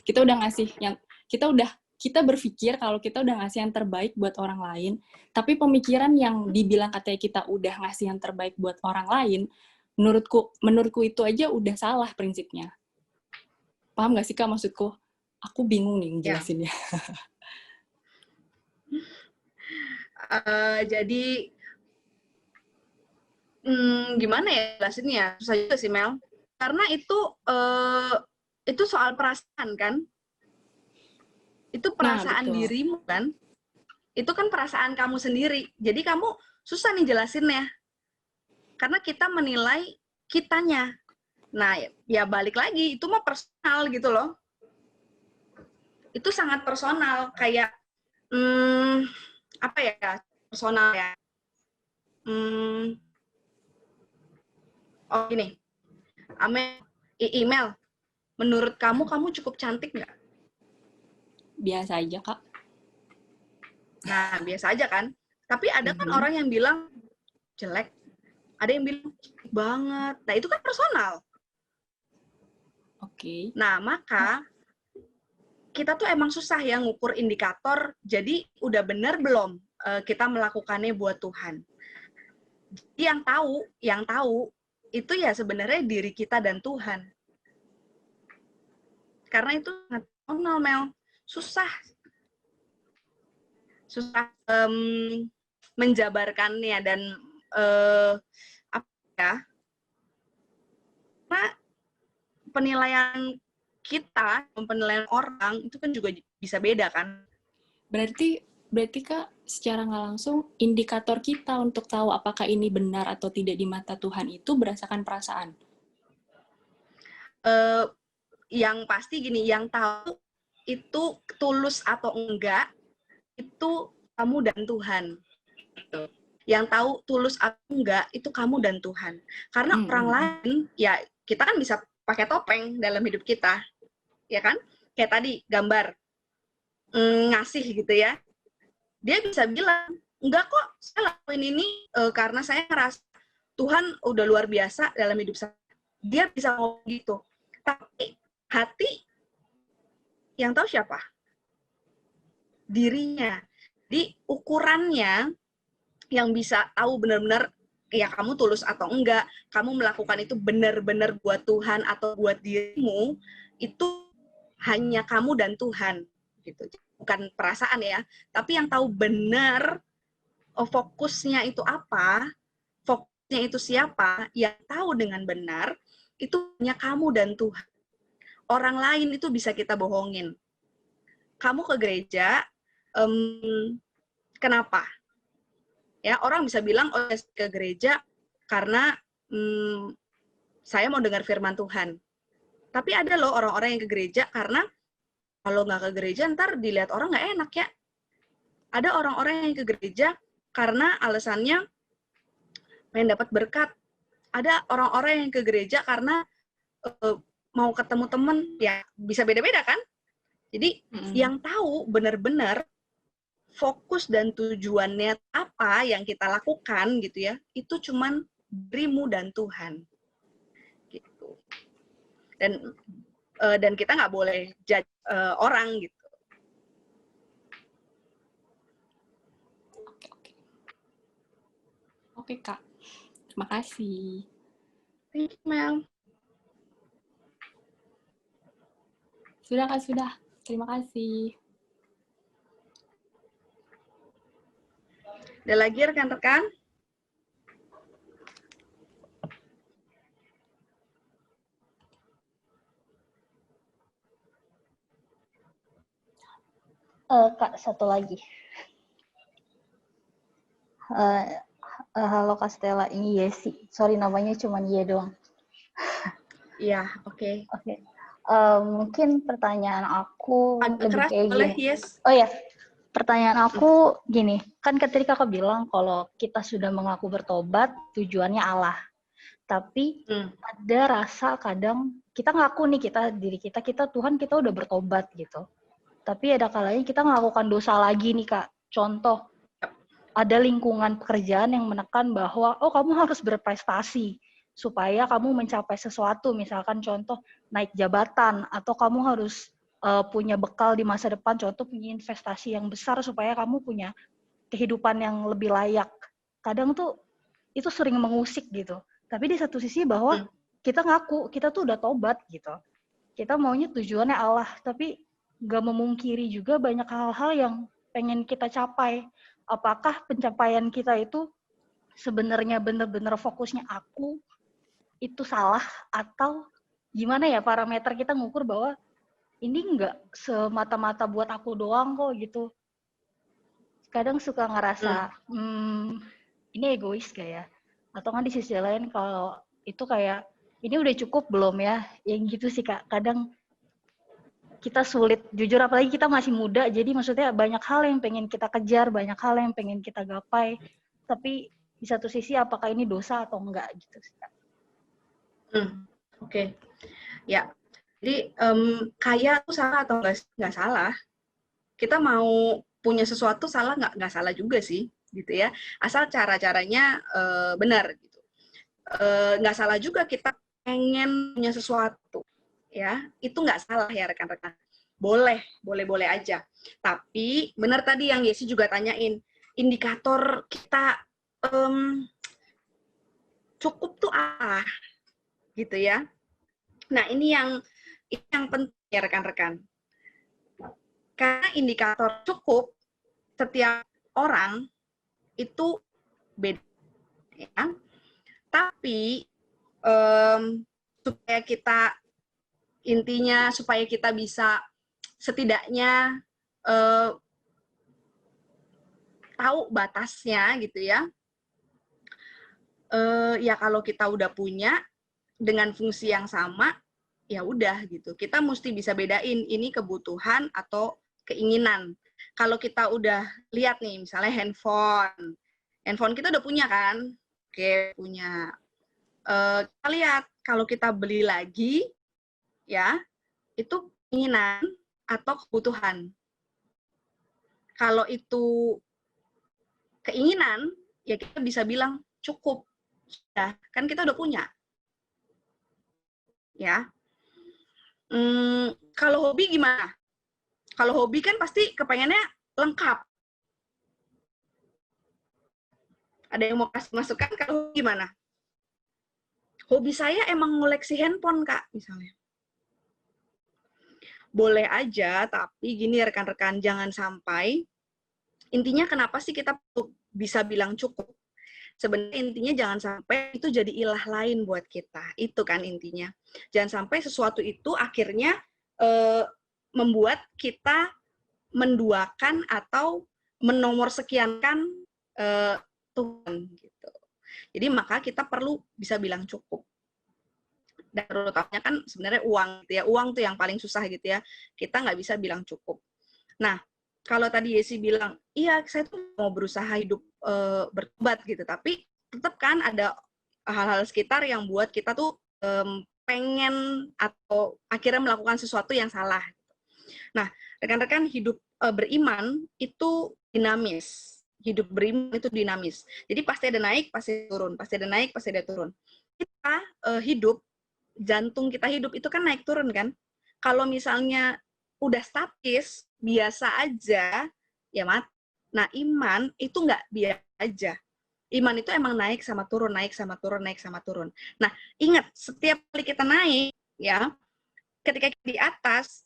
Speaker 10: kita udah ngasih yang kita berpikir kalau kita udah ngasih yang terbaik buat orang lain, tapi pemikiran yang dibilang katanya kita udah ngasih yang terbaik buat orang lain, menurutku itu aja udah salah prinsipnya. Paham gak sih Kak maksudku? Aku bingung nih ngejelasinnya.
Speaker 7: Jadi gimana ya jelasinnya? Susah juga sih Mel. Karena itu soal perasaan kan? Itu perasaan dirimu kan? Itu kan perasaan kamu sendiri. Jadi kamu susah nih jelasinnya. Karena kita menilai kitanya. Nah, ya balik lagi, itu mah personal gitu loh. Itu sangat personal. Kayak, apa ya, personal ya. Oh gini, email. Menurut kamu cukup cantik nggak?
Speaker 10: Biasa aja, Kak.
Speaker 7: Nah, biasa aja kan. Tapi ada kan orang yang bilang jelek. Ada yang bilang cantik banget. Nah, itu kan personal.
Speaker 10: Oke.
Speaker 7: Nah, maka kita tuh emang susah ya ngukur indikator. Jadi, udah bener belum kita melakukannya buat Tuhan. Jadi yang tahu itu ya sebenarnya diri kita dan Tuhan. Karena itu sangat personal, Mel. Susah menjabarkannya dan apa ya? Karena penilaian kita, penilaian orang itu kan juga bisa beda kan.
Speaker 10: Berarti Kak secara nggak langsung indikator kita untuk tahu apakah ini benar atau tidak di mata Tuhan itu berdasarkan perasaan.
Speaker 7: Yang pasti gini, yang tahu itu tulus atau enggak itu kamu dan Tuhan. Yang tahu tulus atau enggak itu kamu dan Tuhan. Karena orang lain ya kita kan bisa pakai topeng dalam hidup kita, ya kan? Kayak tadi gambar ngasih gitu ya. Dia bisa bilang enggak kok, saya lakuin ini karena saya ngerasa Tuhan udah luar biasa dalam hidup saya. Dia bisa ngomong gitu. Tapi hati yang tahu siapa? Dirinya. Di ukurannya yang bisa tahu benar-benar ya kamu tulus atau enggak, kamu melakukan itu benar-benar buat Tuhan atau buat dirimu, itu hanya kamu dan Tuhan gitu. Bukan perasaan ya, tapi yang tahu benar fokusnya itu apa, fokusnya itu siapa, yang tahu dengan benar itu hanya kamu dan Tuhan. Orang lain itu bisa kita bohongin. Kamu ke gereja, Kenapa? Ya, orang bisa bilang, oh ke gereja karena saya mau dengar firman Tuhan. Tapi ada loh orang-orang yang ke gereja karena kalau nggak ke gereja ntar dilihat orang nggak enak ya. Ada orang-orang yang ke gereja karena alasannya pengen dapat berkat. Ada orang-orang yang ke gereja karena mau ketemu temen, ya bisa beda-beda kan? Jadi yang tahu benar-benar fokus dan tujuannya apa yang kita lakukan gitu ya, itu cuman dirimu dan Tuhan gitu. Dan kita nggak boleh judge orang gitu.
Speaker 10: Oke Kak, terima kasih.
Speaker 7: Thank you, Mel.
Speaker 10: Sudah Kak, sudah. Terima kasih.
Speaker 7: Ada lagi rekan-rekan?
Speaker 5: Kak, satu lagi. Halo Kak Stella, ini Yesi. Sorry, namanya cuma Ye doang.
Speaker 7: Iya, oke.
Speaker 5: Oke. Mungkin pertanyaan aku
Speaker 7: Agak
Speaker 5: lebih
Speaker 7: keras
Speaker 5: kayak
Speaker 7: boleh,
Speaker 5: gini.
Speaker 7: Yes.
Speaker 5: Oh ya, pertanyaan aku gini. Kan ketika Kakak bilang kalau kita sudah mengaku bertobat, tujuannya Allah. Tapi ada rasa kadang kita ngaku nih, diri kita Tuhan kita udah bertobat gitu. Tapi ada kalanya kita melakukan dosa lagi nih Kak. Contoh, ada lingkungan pekerjaan yang menekan bahwa oh kamu harus berprestasi supaya kamu mencapai sesuatu, misalkan contoh naik jabatan, atau kamu harus punya bekal di masa depan, contoh punya investasi yang besar supaya kamu punya kehidupan yang lebih layak. Kadang tuh itu sering mengusik gitu. Tapi di satu sisi bahwa kita ngaku kita tuh udah tobat gitu. Kita maunya tujuannya Allah, tapi nggak memungkiri juga banyak hal-hal yang pengen kita capai. Apakah pencapaian kita itu sebenarnya benar-benar fokusnya aku itu salah, atau gimana ya parameter kita ngukur bahwa ini nggak semata-mata buat aku doang kok gitu. Kadang suka ngerasa ini egois gak ya? Atau kan di sisi lain kalau itu kayak ini udah cukup belum ya? Yang gitu sih Kak. Kadang kita sulit, jujur apalagi kita masih muda, jadi maksudnya banyak hal yang pengen kita kejar, banyak hal yang pengen kita gapai, tapi di satu sisi apakah ini dosa atau enggak gitu sih Kak.
Speaker 7: Oke. Ya, jadi kaya itu salah atau nggak salah? Kita mau punya sesuatu salah nggak salah juga sih, gitu ya. Asal cara-caranya benar gitu. Nggak salah juga kita pengen punya sesuatu, ya itu nggak salah ya rekan-rekan. Boleh aja. Tapi benar tadi yang Yesi juga tanyain, indikator kita cukup tuh apa, gitu ya. Nah ini yang penting ya rekan-rekan. Karena indikator cukup setiap orang itu beda, ya. Tapi supaya kita bisa setidaknya tahu batasnya gitu ya. Ya kalau kita udah punya dengan fungsi yang sama, ya udah gitu. Kita mesti bisa bedain ini kebutuhan atau keinginan. Kalau kita udah lihat nih, misalnya handphone kita udah punya kan? Oke, punya. Kita lihat kalau kita beli lagi, ya itu keinginan atau kebutuhan. Kalau itu keinginan, ya kita bisa bilang cukup. Ya, kan kita udah punya. Ya. Kalau hobi gimana? Kalau hobi kan pasti kepengennya lengkap. Ada yang mau kasih masukan kalau gimana? Hobi saya emang ngoleksi handphone, Kak, misalnya. Boleh aja, tapi gini rekan-rekan, jangan sampai, intinya kenapa sih kita bisa bilang cukup? Sebenarnya intinya jangan sampai itu jadi ilah lain buat kita. Itu kan intinya. Jangan sampai sesuatu itu akhirnya membuat kita menduakan atau menomorsekiankan Tuhan gitu. Jadi maka kita perlu bisa bilang cukup. Dan terutamanya kan sebenarnya uang gitu ya. Uang tuh yang paling susah gitu ya. Kita nggak bisa bilang cukup. Nah, kalau tadi Yesi bilang, iya saya tuh mau berusaha hidup bertobat gitu, tapi tetap kan ada hal-hal sekitar yang buat kita tuh pengen atau akhirnya melakukan sesuatu yang salah. Nah, rekan-rekan, hidup beriman itu dinamis. Hidup beriman itu dinamis. Jadi pasti ada naik, pasti turun. Pasti ada naik, pasti ada turun. Kita hidup, jantung kita hidup itu kan naik turun kan. Kalau misalnya udah statis, biasa aja, ya mati. Nah, iman itu nggak biasa aja. Iman itu emang naik sama turun, naik sama turun, naik sama turun. Nah, ingat, setiap kali kita naik, ya, ketika kita di atas,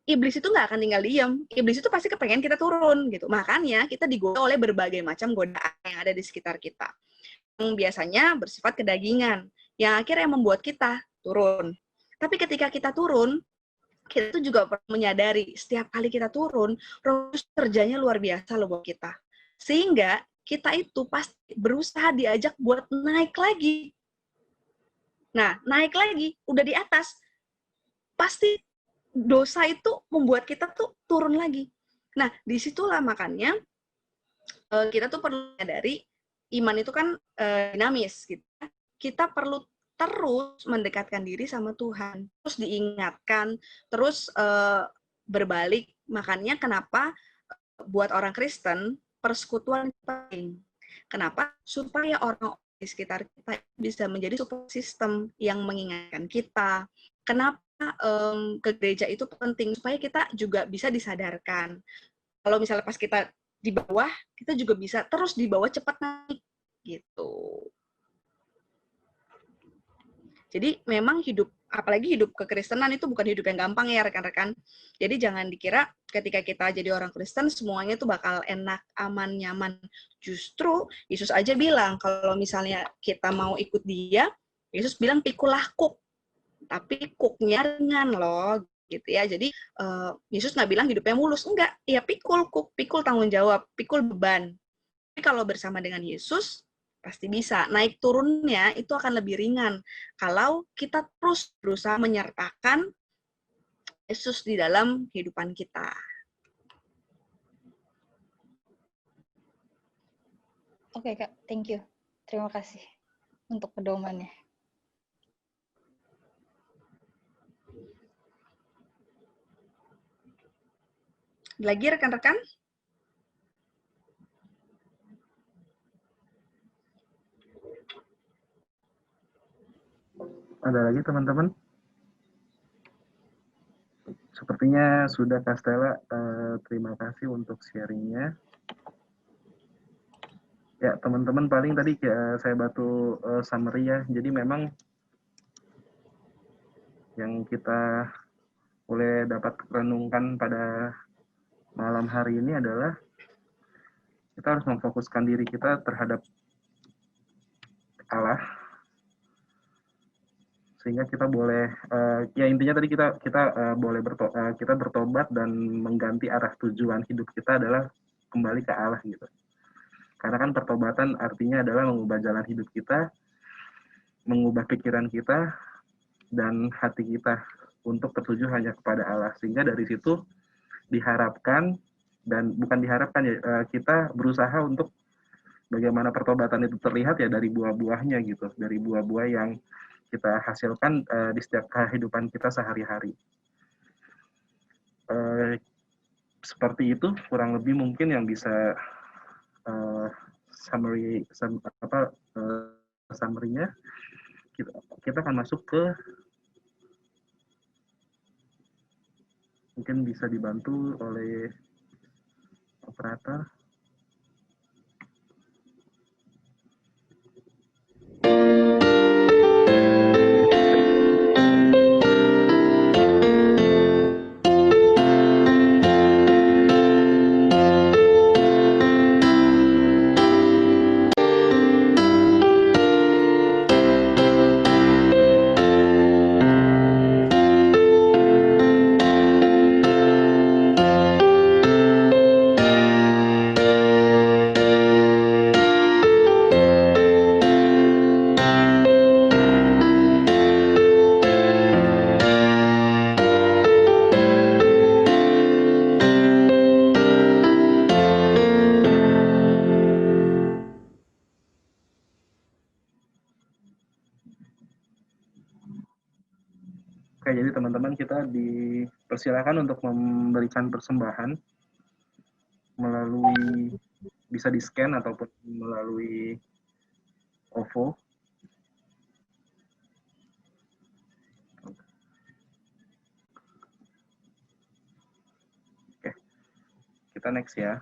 Speaker 7: iblis itu nggak akan tinggal diam. Iblis itu pasti kepengen kita turun gitu. Makanya kita digoda oleh berbagai macam godaan yang ada di sekitar kita. Yang biasanya bersifat kedagingan, yang akhirnya membuat kita turun. Tapi ketika kita turun, kita tuh juga perlu menyadari setiap kali kita turun, Roh Kudus kerjanya luar biasa loh buat kita. Sehingga kita itu pasti berusaha diajak buat naik lagi. Nah, naik lagi, udah di atas, pasti dosa itu membuat kita tuh turun lagi. Nah, disitulah makanya kita tuh perlu menyadari iman itu kan dinamis gitu. Kita perlu terus mendekatkan diri sama Tuhan, terus diingatkan, terus berbalik. Makanya kenapa buat orang Kristen persekutuan penting. Kenapa? Supaya orang di sekitar kita bisa menjadi support system yang mengingatkan kita. Kenapa ke gereja itu penting? Supaya kita juga bisa disadarkan. Kalau misalnya pas kita di bawah, kita juga bisa terus di bawah cepat naik gitu. Jadi memang hidup, apalagi hidup kekristenan itu bukan hidup yang gampang ya rekan-rekan. Jadi jangan dikira ketika kita jadi orang Kristen semuanya itu bakal enak, aman, nyaman. Justru Yesus aja bilang kalau misalnya kita mau ikut Dia, Yesus bilang pikulah kuk, tapi kuknya ringan loh, gitu ya. Jadi Yesus nggak bilang hidupnya mulus, enggak. Ya pikul kuk, pikul tanggung jawab, pikul beban. Tapi kalau bersama dengan Yesus pasti bisa. Naik turunnya itu akan lebih ringan kalau kita terus berusaha menyertakan Yesus di dalam kehidupan kita.
Speaker 5: Oke, Kak. Thank you. Terima kasih untuk pedomannya.
Speaker 7: Lagi rekan-rekan?
Speaker 1: Ada lagi teman-teman? Sepertinya sudah Kak Stella, terima kasih untuk sharingnya. Ya teman-teman, paling tadi saya bantu summary ya. Jadi memang yang kita boleh dapat renungkan pada malam hari ini adalah kita harus memfokuskan diri kita terhadap Allah, sehingga kita boleh ya intinya tadi kita boleh kita bertobat dan mengganti arah tujuan hidup kita adalah kembali ke Allah gitu. Karena kan pertobatan artinya adalah mengubah jalan hidup kita, mengubah pikiran kita dan hati kita untuk tertuju hanya kepada Allah. Sehingga dari situ diharapkan dan bukan diharapkan ya, kita berusaha untuk bagaimana pertobatan itu terlihat ya dari buah-buahnya gitu, dari buah-buah yang kita hasilkan di setiap kehidupan kita sehari-hari. Seperti itu kurang lebih mungkin yang bisa summary-nya. Kita akan masuk ke, mungkin bisa dibantu oleh operator. sekarang kita dipersilakan untuk memberikan persembahan melalui bisa di-scan ataupun melalui OVO. Oke, kita next ya.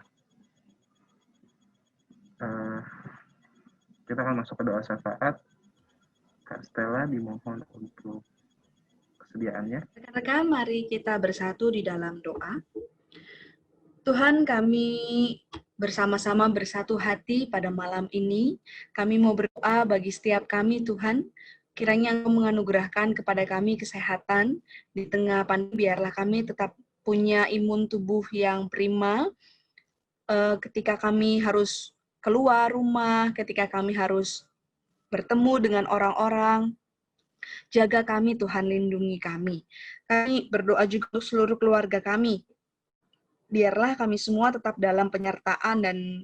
Speaker 1: Kita akan masuk ke doa syafaat. Kak Stella dimohon untuk kesediaannya.
Speaker 7: Rekan-rekan, mari kita bersatu di dalam doa. Tuhan, kami bersama-sama bersatu hati pada malam ini. Kami mau berdoa bagi setiap kami, Tuhan. Kiranya Engkau menganugerahkan kepada kami kesehatan di tengah pandemi. Biarlah kami tetap punya imun tubuh yang prima ketika kami harus keluar rumah, ketika kami harus bertemu dengan orang-orang. Jaga kami, Tuhan, lindungi kami. Kami berdoa juga untuk seluruh keluarga kami. Biarlah kami semua tetap dalam penyertaan dan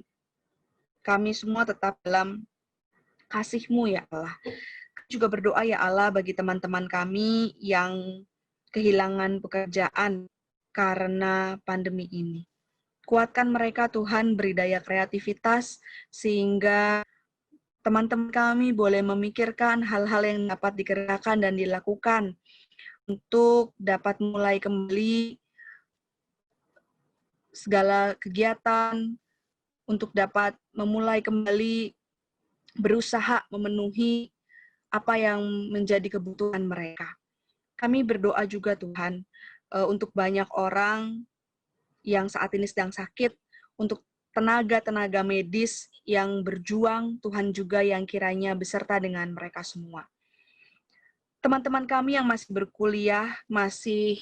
Speaker 7: kami semua tetap dalam kasih-Mu, ya Allah. Kami juga berdoa, ya Allah, bagi teman-teman kami yang kehilangan pekerjaan karena pandemi ini. Kuatkan mereka, Tuhan, beri daya kreativitas, sehingga teman-teman kami boleh memikirkan hal-hal yang dapat dikerjakan dan dilakukan untuk dapat mulai kembali segala kegiatan, untuk dapat memulai kembali berusaha memenuhi apa yang menjadi kebutuhan mereka. Kami berdoa juga, Tuhan, untuk banyak orang yang saat ini sedang sakit, untuk tenaga-tenaga medis yang berjuang, Tuhan juga yang kiranya beserta dengan mereka semua. Teman-teman kami yang masih berkuliah, masih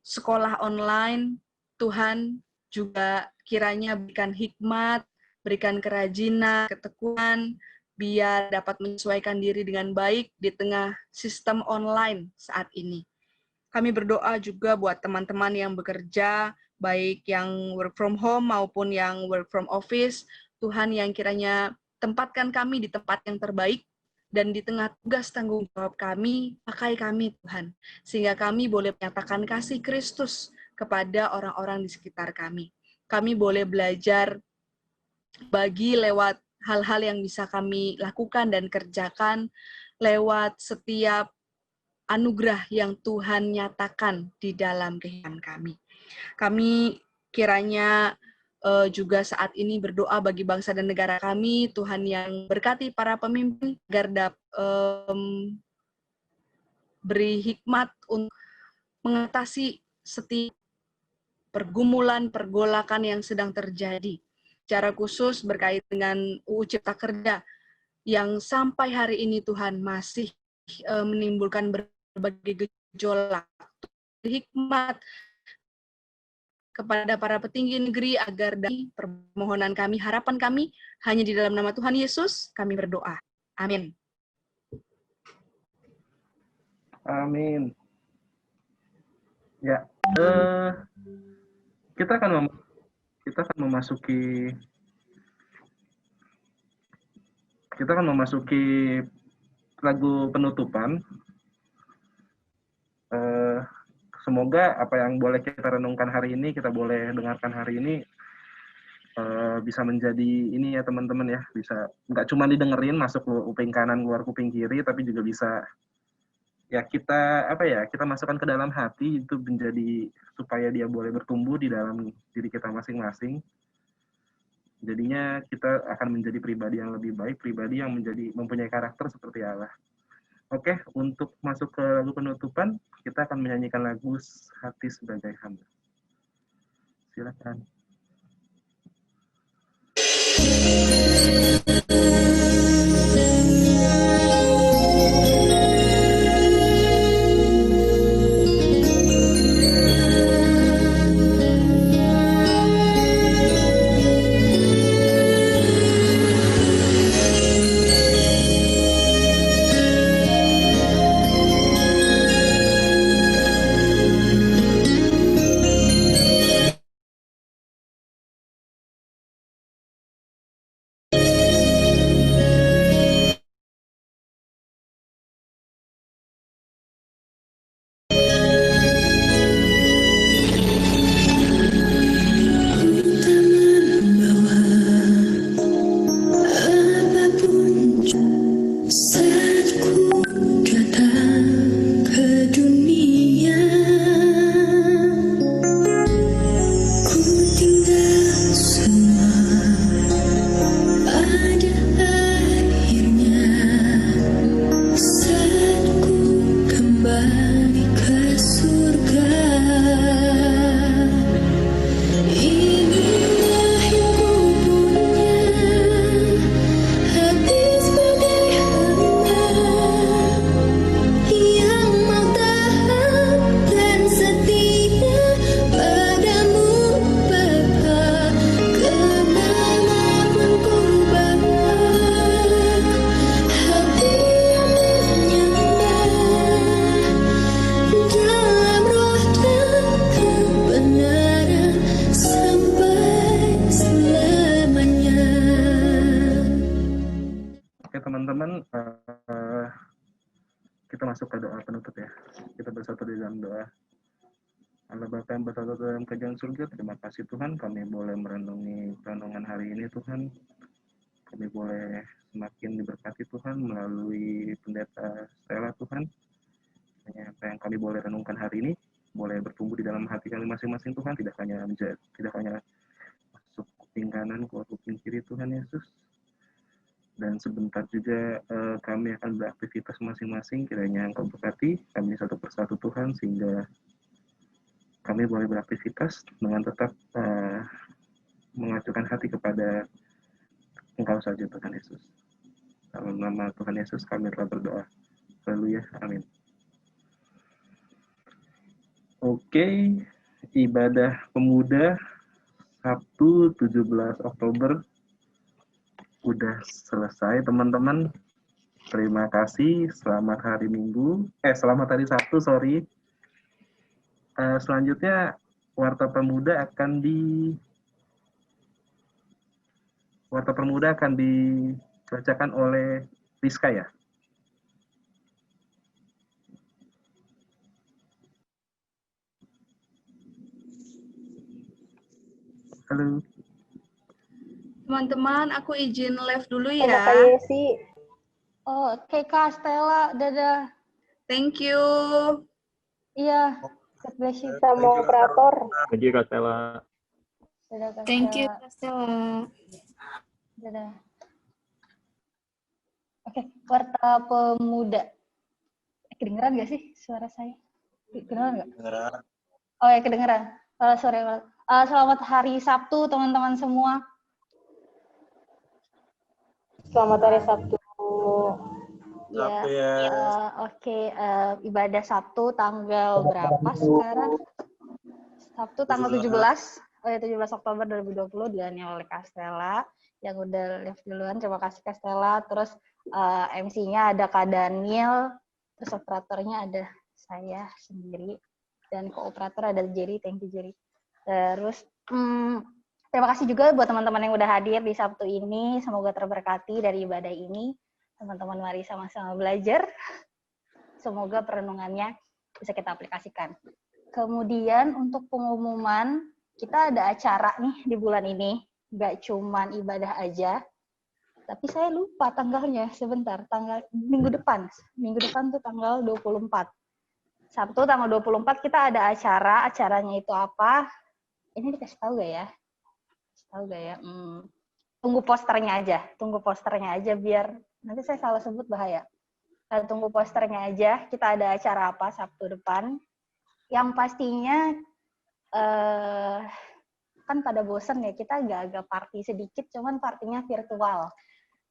Speaker 7: sekolah online, Tuhan juga kiranya berikan hikmat, berikan kerajinan, ketekunan, biar dapat menyesuaikan diri dengan baik di tengah sistem online saat ini. Kami berdoa juga buat teman-teman yang bekerja, baik yang work from home maupun yang work from office. Tuhan yang kiranya tempatkan kami di tempat yang terbaik, dan di tengah tugas tanggung jawab kami, pakai kami, Tuhan, sehingga kami boleh menyatakan kasih Kristus kepada orang-orang di sekitar kami. Kami boleh belajar bagi lewat hal-hal yang bisa kami lakukan dan kerjakan lewat setiap anugerah yang Tuhan nyatakan di dalam kehidupan kami. Kami kiranya juga saat ini berdoa bagi bangsa dan negara kami, Tuhan yang berkati para pemimpin agar beri hikmat untuk mengatasi setiap pergumulan, pergolakan yang sedang terjadi. Secara khusus berkait dengan UU Cipta Kerja yang sampai hari ini, Tuhan, masih menimbulkan berbagai gejolak. Hikmat kepada para petinggi negeri agar dari permohonan kami, harapan kami, hanya di dalam nama Tuhan Yesus kami berdoa. Amin.
Speaker 1: Amin. Ya, kita akan memasuki lagu penutupan. Semoga apa yang boleh kita renungkan hari ini, kita boleh dengarkan hari ini, bisa menjadi ini ya teman-teman ya, bisa nggak cuma didengerin masuk kuping kanan keluar kuping kiri, tapi juga bisa ya kita masukkan ke dalam hati, itu menjadi supaya dia boleh bertumbuh di dalam diri kita masing-masing. Jadinya kita akan menjadi pribadi yang lebih baik, pribadi yang mempunyai karakter seperti Allah. Oke, untuk masuk ke lagu penutupan, kita akan menyanyikan lagu Hati Sebagai Hamba. Silakan. teman-teman, kita masuk ke doa penutup ya. Kita bersatu di dalam doa. Allah Bapa yang bersatu dalam kerajaan surga, terima kasih Tuhan, kami boleh merenungi renungan hari ini Tuhan. Kami boleh semakin diberkati Tuhan melalui pendeta Stella Tuhan. Apa yang kami boleh renungkan hari ini boleh bertumbuh di dalam hati kami masing-masing Tuhan, tidak hanya masuk kuping kanan keluar kuping kiri Tuhan Yesus. Dan sebentar juga kami akan beraktivitas masing-masing, kiranya Engkau berkati kami satu persatu Tuhan, sehingga kami boleh beraktivitas dengan tetap mengacukan hati kepada Engkau saja Tuhan Yesus. Dalam nama Tuhan Yesus kami telah berdoa. Haleluya, amin. Oke, ibadah pemuda Sabtu 17 Oktober udah selesai teman-teman. Terima kasih, selamat hari Minggu. Selamat hari Sabtu, sorry. Selanjutnya Warta Pemuda akan dibacakan oleh Rizka ya. Halo.
Speaker 7: Teman-teman, aku izin live dulu ya.
Speaker 5: Kak Yesi. Oh, oke Kak Stella, dadah.
Speaker 7: Thank you.
Speaker 5: Iya, God bless you. Sama operator.
Speaker 6: Thank you Kak Stella.
Speaker 5: Dadah Kak
Speaker 10: Thank you,
Speaker 5: Stella.
Speaker 10: Kak Stella.
Speaker 5: Dadah. Oke, Warta Pemuda. Kedengeran nggak sih suara saya? Kedengeran nggak?
Speaker 4: Kedengeran.
Speaker 5: Oh ya, kedengeran. Sorry. Selamat hari Sabtu, teman-teman semua. Selamat hari Sabtu.
Speaker 4: Sabtu
Speaker 5: Ya.
Speaker 4: ya.
Speaker 5: Oke, ibadah Sabtu tanggal berapa sekarang? Sabtu tanggal 17. Oh ya, 17 Oktober 2020 dilayani oleh Kak Stella yang udah live duluan. Terima kasih Kak Stella. Terus MC-nya ada Kak Daniel, terus operatornya ada saya sendiri, dan kooperator ada Jerry. Thank you Jerry. Terus terima kasih juga buat teman-teman yang udah hadir di Sabtu ini. Semoga terberkati dari ibadah ini. Teman-teman mari sama-sama belajar. Semoga perenungannya bisa kita aplikasikan. Kemudian untuk pengumuman, kita ada acara nih di bulan ini. Nggak cuman ibadah aja, tapi saya lupa tanggalnya. Sebentar, minggu depan. Minggu depan tuh tanggal 24. Sabtu tanggal 24 kita ada acara. Acaranya itu apa? Ini dikasih tahu gak ya? Tahu gak ya? Tunggu posternya aja biar nanti saya salah sebut bahaya. Tunggu posternya aja. Kita ada acara apa Sabtu depan? Yang pastinya kan pada bosen ya, kita agak-agak party sedikit, cuman partinya virtual.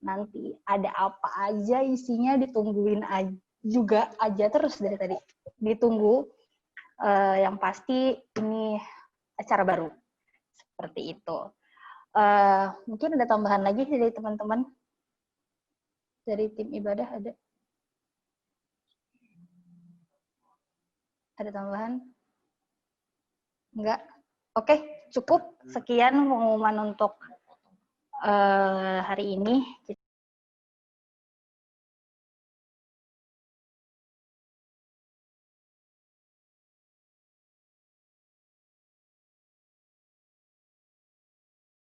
Speaker 5: Nanti ada apa aja isinya ditungguin juga aja terus dari tadi. Ditunggu. Yang pasti ini acara baru. Seperti itu. Mungkin ada tambahan lagi dari teman-teman? Dari tim ibadah ada? Ada tambahan? Enggak? Oke, cukup. Sekian pengumuman untuk hari ini.